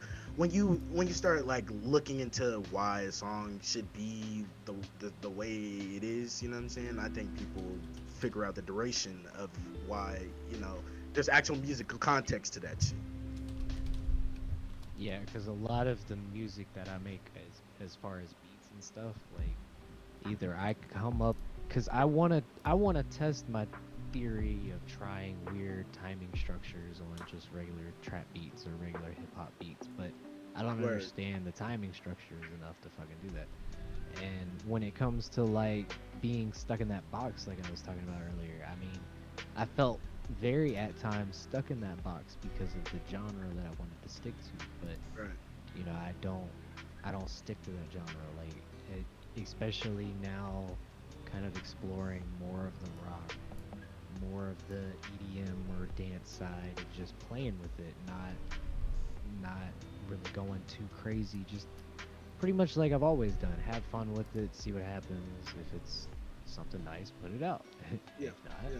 start like looking into why a song should be the way it is, you know what I'm saying? I think people figure out the duration of why, there's actual musical context to that shit. Yeah, because a lot of the music that I make, as far as beats and stuff, like either I come up, because I wanna test my theory of trying weird timing structures on just regular trap beats or regular hip hop beats, but I don't Word. understand the timing structures enough to fucking do that. And when it comes to like being stuck in that box, like I was talking about earlier, I mean, I felt very at times stuck in that box because of the genre that I wanted to stick to. But Right. I don't stick to that genre. Like, especially now, kind of exploring more of the rock, more of the EDM or dance side, and just playing with it, not really going too crazy. Just pretty much like I've always done. Have fun with it, see what happens. If it's something nice, put it out. Yeah. If not, Yeah.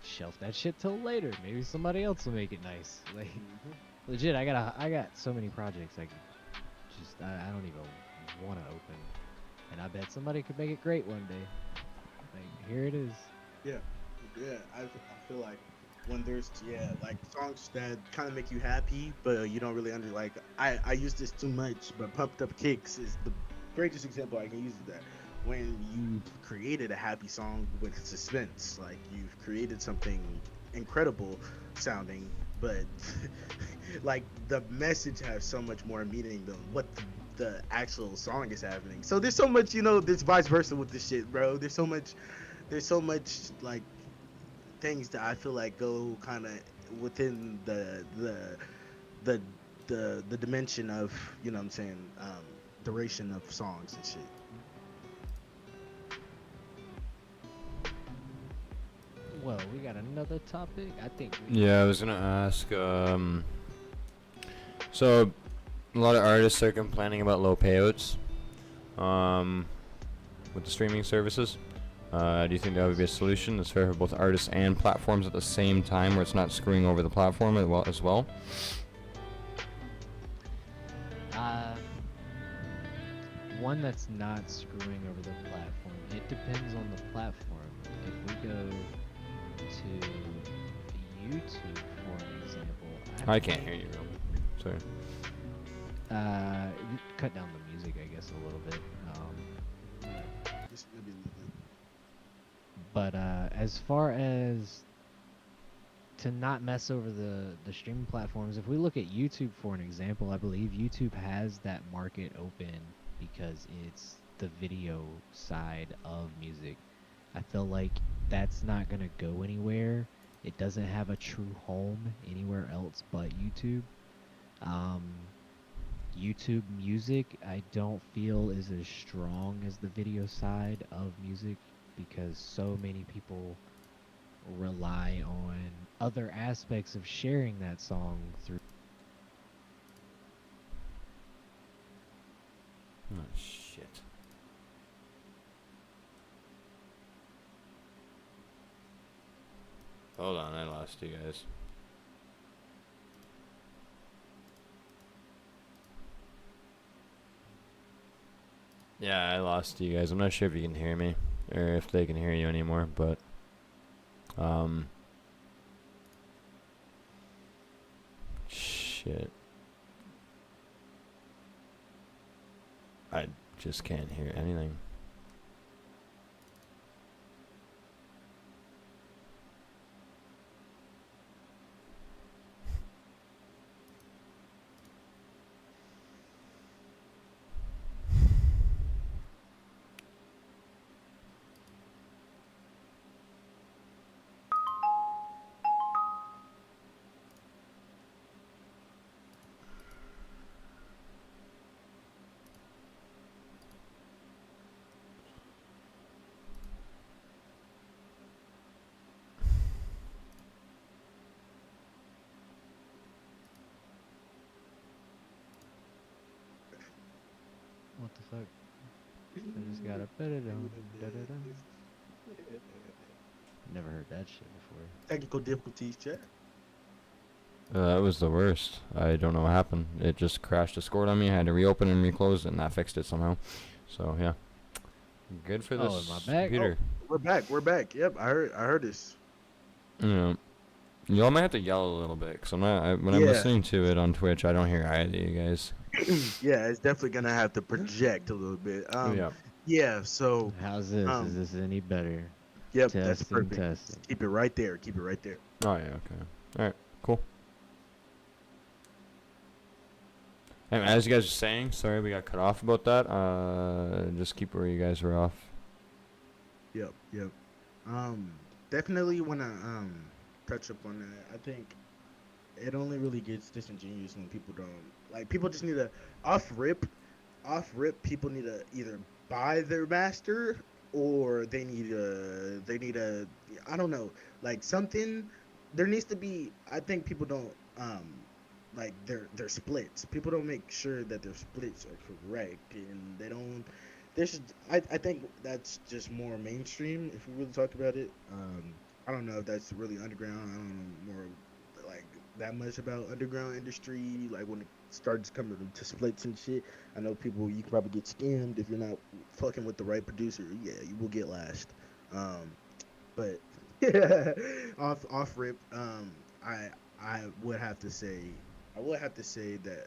shelf that shit till later. Maybe somebody else will make it nice. Like Mhm. legit, I got so many projects I could I don't even want to open, and I bet somebody could make it great one day. Like here it is. Yeah, yeah. I feel like when there's like songs that kind of make you happy, but you don't really like. I use this too much, but pumped up kicks is the greatest example I can use of that. When you created a happy song with suspense, like you've created something incredible sounding, but like the message has so much more meaning than what the actual song is happening. So there's so much, there's vice versa with this shit, bro. There's so much like things that I feel like go kind of within the the dimension of what I'm saying, duration of songs and shit. Well, we got another topic. I think we. Yeah, I was gonna ask. So a lot of artists are complaining about low payouts, um, with the streaming services. Do you think that would be a solution that's fair for both artists and platforms at the same time, where it's not screwing over the platform as well? Uh, one that's not screwing over the platform. It depends on the platform. If we go to YouTube, for an example, I can't hear you, real. Sorry. cut down the music, I guess, a little bit. Just maybe a little bit. But as far as to not mess over the streaming platforms, if we look at YouTube for an example, I believe YouTube has that market open because it's the video side of music. I feel like that's not going to go anywhere. It doesn't have a true home anywhere else but YouTube. Um, YouTube music, I don't feel is as strong as the video side of music because so many people rely on other aspects of sharing that song through. Oh shit. Hold on, I lost you guys. Yeah, I lost you guys. I'm not sure if you can hear me or if they can hear you anymore, but shit. I just can't hear anything. What the fuck? I just got a never heard that shit before. Technical difficulties, chat. That was the worst. I don't know what happened. It just crashed Discord on me. I had to reopen and reclose it, and that fixed it somehow. So yeah, good for this Oh, am I back? computer. We're back. Yep, I heard this. Yeah. Y'all might have to yell a little bit, cause when I'm Yeah. listening to it on Twitch, I don't hear either of you guys. Yeah, it's definitely gonna have to project a little bit. Yeah. Yeah. So, How's this? Is um, this any better? yep, that's Testing, perfect. testing. Keep it right there. Keep it right there. Oh yeah. Okay. All right. Cool. And as you guys were saying, sorry we got cut off about that. Just keep where you guys were off. Yep. Yep. Definitely wanna touch up on that. I think it only really gets disingenuous when people don't like. People just need to off rip. People need to either buy their master or they need a I don't know, like something. There needs to be. I think people don't like their splits. People don't make sure that their splits are correct, and they don't. There's I think that's just more mainstream if we really talk about it. I don't know if that's really underground. I don't know more like that much about underground industry. Like when it starts coming to splits and shit, I know people you can probably get scammed if you're not fucking with the right producer. Yeah, you will get lashed. But off rip, I would have to say that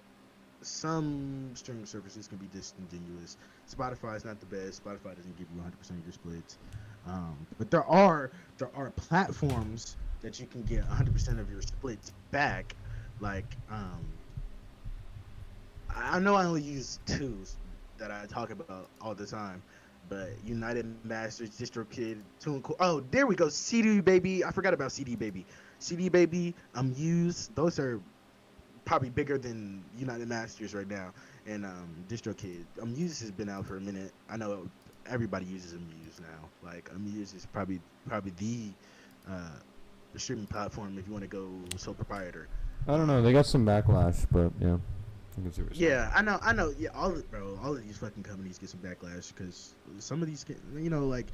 some streaming services can be disingenuous. Spotify is not the best. Spotify doesn't give you 100% of your splits. But there are platforms that you can get 100% of your splits back. Like I know I only use two that I talk about all the time, but United Masters, DistroKid, TuneCore. Oh, there we go. CD Baby. I forgot about CD Baby. CD Baby. Used. Those are probably bigger than United Masters right now. And DistroKid. Used has been out for a minute. I know everybody uses Amuse now. Like Amuse is probably the streaming platform if you want to go sole proprietor. I don't know. They got some backlash, but yeah. I can see what you're saying. Yeah, I know. Yeah, all of these fucking companies get some backlash because some of these, like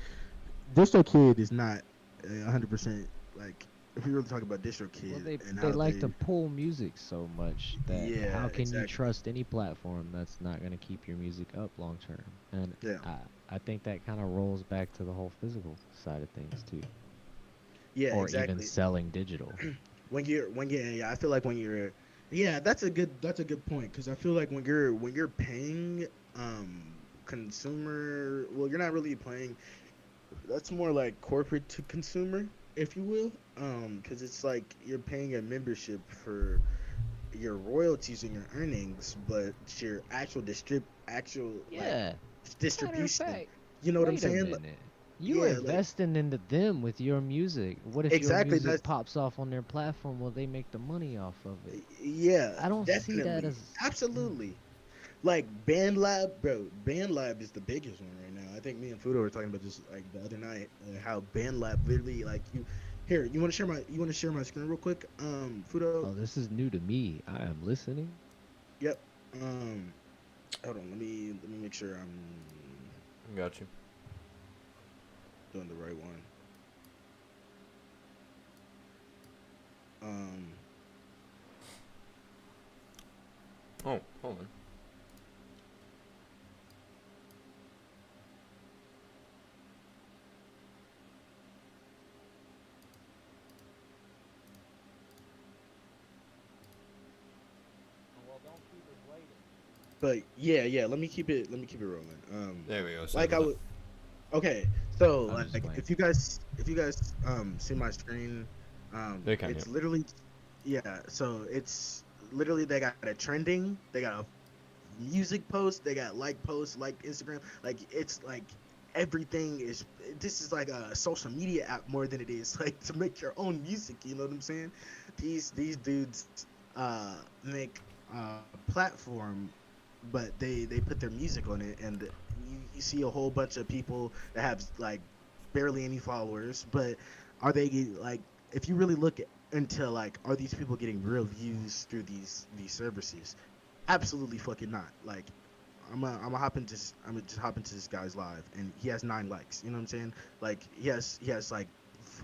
DistroKid is not 100% like. If we really talk about DistroKid, Well, and they how like to pull music so much that Yeah, how can you exactly. trust any platform that's not going to keep your music up long term? And Yeah. I think that kind of rolls back to the whole physical side of things too, Yeah, or even exactly. selling digital. Yeah, I feel like when you're, yeah, that's a good point because I feel like when you're paying consumer, well, you're not really paying. That's more like corporate to consumer, if you will, because it's like you're paying a membership for your royalties and your earnings, but your actual like Yeah. Matter of distribution. fact, You know what I'm wait a saying? minute. You Yeah, like investing into them with your music. What if your exactly. music That's pops off on their platform? Will they make the money off of it? yeah, I don't see that definitely, as. absolutely. Like BandLab, bro. BandLab is the biggest one right now. I think me and Fudo were talking about this like the other night. How BandLab literally like you. Here, you want to share my screen real quick, Fudo? Oh, this is new to me. I am listening. Yep. Hold on. Let me make sure I'm Got you. doing the right one. Um. Oh, hold on. But yeah. Let me keep it rolling. There we go. Like I Sorry would. Okay, so I'm just like playing. if you guys see my screen, They can, it's yeah. literally, yeah. So it's literally they got a trending, they got a music post, they got like posts, like Instagram, like it's like everything is. This is like a social media app more than it is like to make your own music. You know what I'm saying? These dudes make a platform, but they put their music on it, and you see a whole bunch of people that have like barely any followers, but are they like, if you really look into like, are these people getting real views through these services? Absolutely fucking not. Like I'm gonna just hop into this guy's live, and he has 9 likes. You know what I'm saying? Like he has like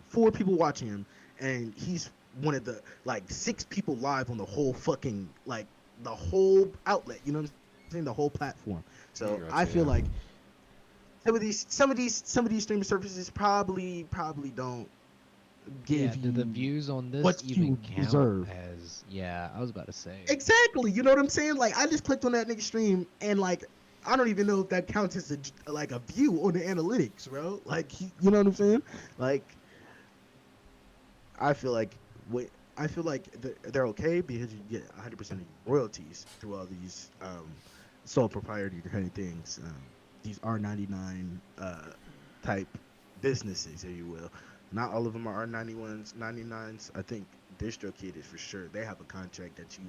4 people watching him, and he's one of the like 6 people live on the whole fucking like the whole outlet. You know what I'm saying? The whole platform. So Gotcha, I feel yeah. like some of these streaming services probably don't give Do the you views on this what even you count deserve. as? Yeah, I was about to say. Exactly. You know what I'm saying? Like I just clicked on that nigga stream and like I don't even know if that counts as like a view on the analytics, bro. Like you know what I'm saying? Like I feel like wait, I feel like they're okay because you get 100% of royalties through all these sole proprietary kind of things. These R99 type businesses, if you will. Not all of them are R91s, 99s. I think DistroKid is for sure. They have a contract that you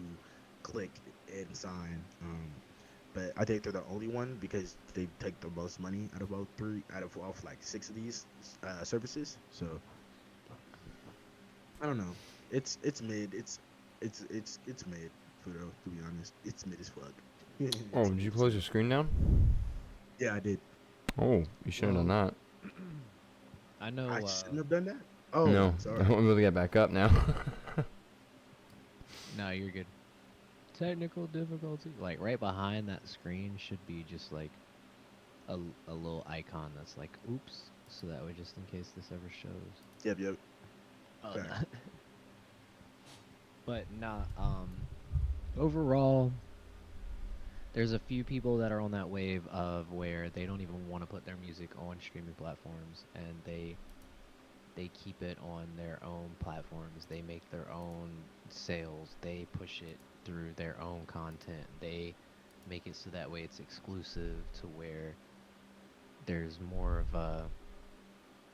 click and sign. But I think they're the only one because they take the most money out of all three, out of off like six of these services. So I don't know. It's mid. It's mid. Fudo, to be honest, it's mid as fuck. Oh, It's did mid you as close fuck. your screen down? Yeah, I did. Oh, you shouldn't have done that. I know. I shouldn't have done that. Oh, No, sorry. I won't be able to get back up now. No, you're good. Technical difficulty. Like right behind that screen should be just like a little icon that's like oops, so that way just in case this ever shows. Yep. Oh, Fair. no. But not overall there's a few people that are on that wave of where they don't even want to put their music on streaming platforms and they keep it on their own platforms. They make their own sales. They push it through their own content. They make it so that way it's exclusive to where there's more of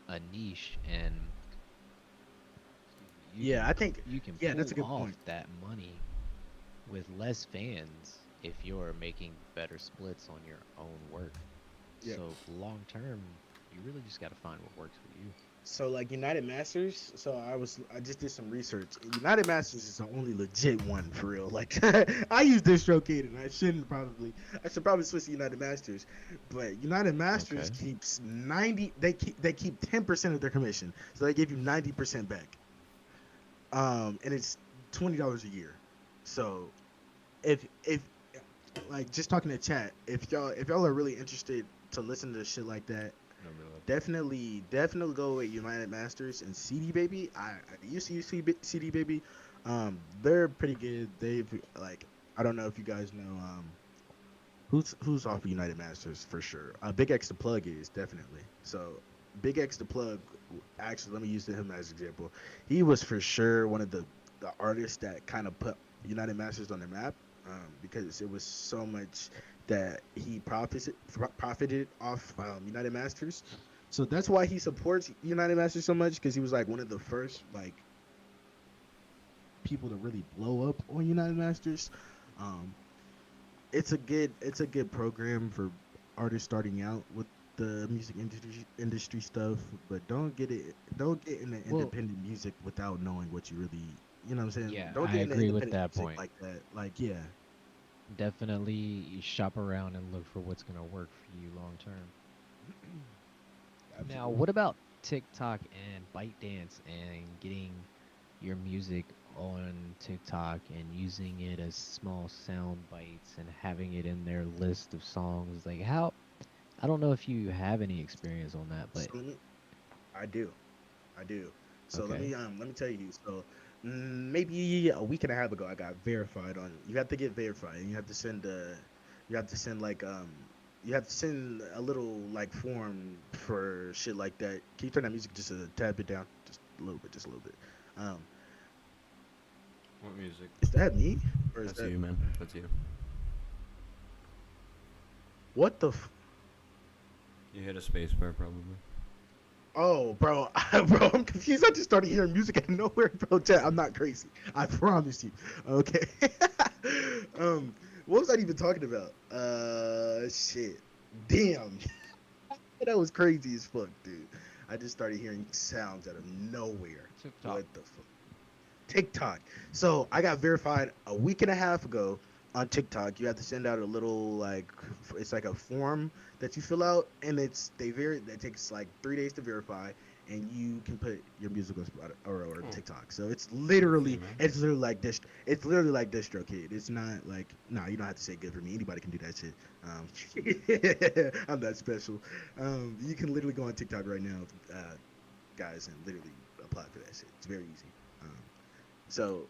a niche and Yeah, I think. you can Yeah, that's a pull good off point. that money with less fans if you're making better splits on your own work. Yeah. So long term, you really just got to find what works for you. So like United Masters. So I just did some research. United Masters is the only legit one for real. Like I use DistroKid and I should probably switch to United Masters, but United Masters Okay. keeps 90. They keep 10% of their commission, so they give you 90% back. And it's $20 a year. So if like just talking to chat, if y'all are really interested to listen to shit like that, definitely go with United Masters and CD Baby. I used to use CD Baby. They're pretty good. They've like I don't know if you guys know who's off of United Masters for sure. Big X the Plug is definitely. So Big X the Plug, actually, let me use him as an example. He was for sure one of the artists that kind of put United Masters on the map, because it was so much that he profited off United Masters. So that's why he supports United Masters so much, because he was like one of the first like people to really blow up on United Masters. Um, it's a good program for artists starting out with the music industry stuff, but don't get into Well, independent music without knowing what you really, you know what I'm saying? yeah, Don't I get into agree with independent that music point. like that. Like yeah. Definitely shop around and look for what's going to work for you long term. Now, Absolutely. what about TikTok and ByteDance and getting your music on TikTok and using it as small sound bites and having it in their list of songs? Like, how? I don't know if you have any experience on that, but So I do. I do. So okay. let me tell you. So maybe a week and a half ago, I got verified on. You have to get verified, and you have to send like you have to send a little like form for shit like that. Can you turn that music just a tad bit down, just a little bit? Um, What music? is that me or is That's that you, man. That's you. what the? You hit a space bar, probably. Oh, bro, bro, I'm confused. I just started hearing music out of nowhere, bro. Chat, I'm not crazy. I promise you. Okay. What was I even talking about? Shit. Damn. That was crazy as fuck, dude. I just started hearing sounds out of nowhere. TikTok. What the fuck? TikTok. So I got verified a week and a half ago on TikTok. You have to send out a little like it's like a form that you fill out, and that takes like 3 days to verify, and you can put your music on or Oh, TikTok. So good for you, man. it's literally like this. It's literally like DistroKid. It's not like you don't have to say good for me. Anybody can do that shit. I'm not special. You can literally go on TikTok right now. guys, and literally apply for that shit. It's very easy. So,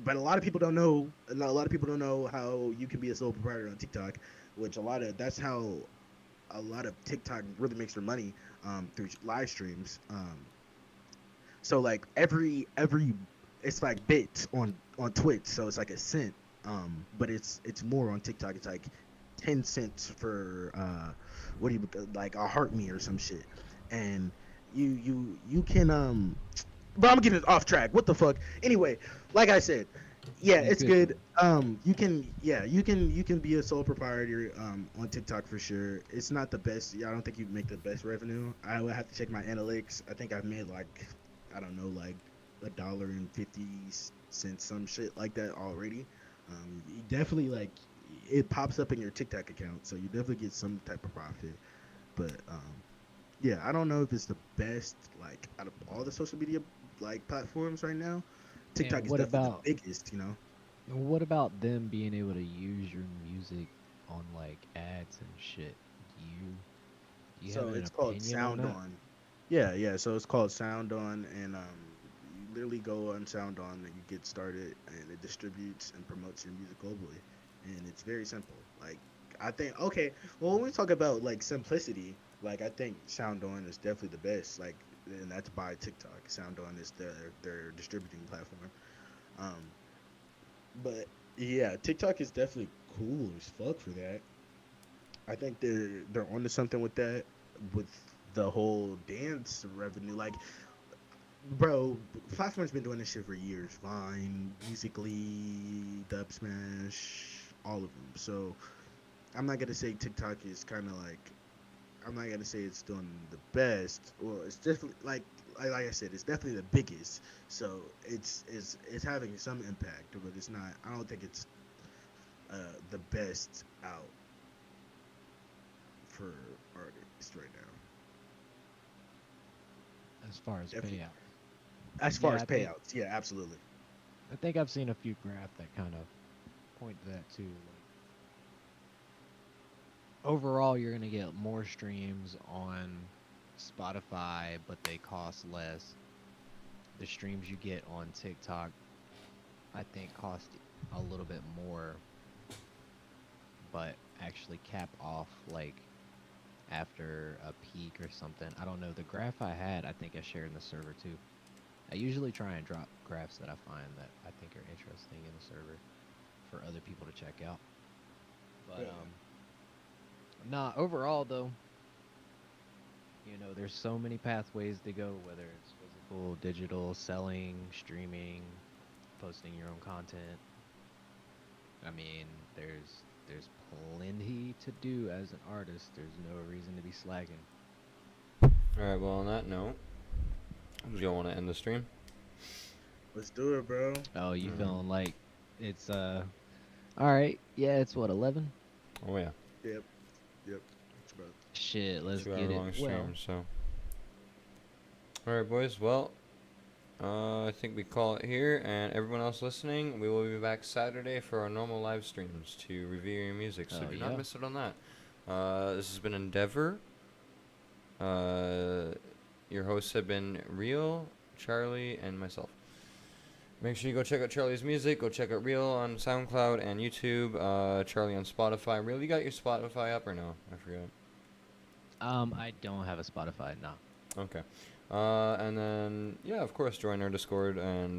but a lot of people don't know. A lot of people don't know how you can be a sole proprietor on TikTok, which that's how a lot of TikTok really makes their money through live streams. So like every it's like bits on Twitch, so it's like a cent. But it's more on TikTok. It's like 10 cents for what do you like a heart me or some shit, and you can But I'm getting off track. What the fuck? Anyway, like I said, yeah, Yeah, it's good. good. You can be a sole proprietor on TikTok for sure. It's not the best. Yeah, I don't think you make the best revenue. I would have to check my analytics. I think I've made like I don't know like $1.50, some shit like that already. You definitely like it pops up in your TikTok account, so you definitely get some type of profit. But yeah, I don't know if it's the best like out of all the social media like platforms right now. TikTok And is what definitely about the biggest, you know. what about them being able to use your music on like ads and shit? Do you have So an it's called opinion on Sound that? On. Yeah, yeah. So it's called Sound On, and you literally go on Sound On and you get started, and it distributes and promotes your music globally, and it's very simple. Like I think, okay, well when we talk about like simplicity, like I think Sound On is definitely the best. Like, and that's by TikTok. Sound On is their distributing platform. Um, but yeah, TikTok is definitely cool as fuck for that. I think they're onto something with that, with the whole dance revenue. Like, bro, platform's been doing this shit for years. Vine, Musically, Dub Smash, all of them. So I'm not gonna say TikTok is kind of like. I'm not gonna say it's doing the best. Well, it's definitely like I said, it's definitely the biggest. So it's having some impact, but it's not. I don't think it's the best out for artists right now. As far as Definitely. payout. As far Yeah, as payouts, yeah, absolutely. I think I've seen a few graphs that kind of point to that too. Like, overall, you're gonna get more streams on Spotify, but they cost less. The streams you get on TikTok, I think, cost a little bit more, but actually cap off like after a peak or something. I don't know. The graph I had, I think I shared in the server too. I usually try and drop graphs that I find that I think are interesting in the server for other people to check out. But Yeah. nah, overall though, there's so many pathways to go, whether it's physical, digital, selling, streaming, posting your own content. I mean, there's plenty to do as an artist. There's no reason to be slacking. All right. Well, on that note, do you want to end the stream? Let's do it, bro. Oh, you Mhm. feeling like it's all right. Yeah, it's what, 11? Oh yeah, Yep, yep. It's about Shit, let's 2 hour get it. long Well, stream. So, all right, boys. Well, I think we call it here, and everyone else listening, we will be back Saturday for our normal live streams to review your music. So oh do not yeah. miss it on that. This has been EndEver. Your hosts have been Real, Charlie, and myself. Make sure you go check out Charlie's music. Go check out Real on SoundCloud and YouTube. Charlie on Spotify. Real, you got your Spotify up or no? I forgot. I don't have a Spotify now. Okay. And then, yeah, of course, join our Discord and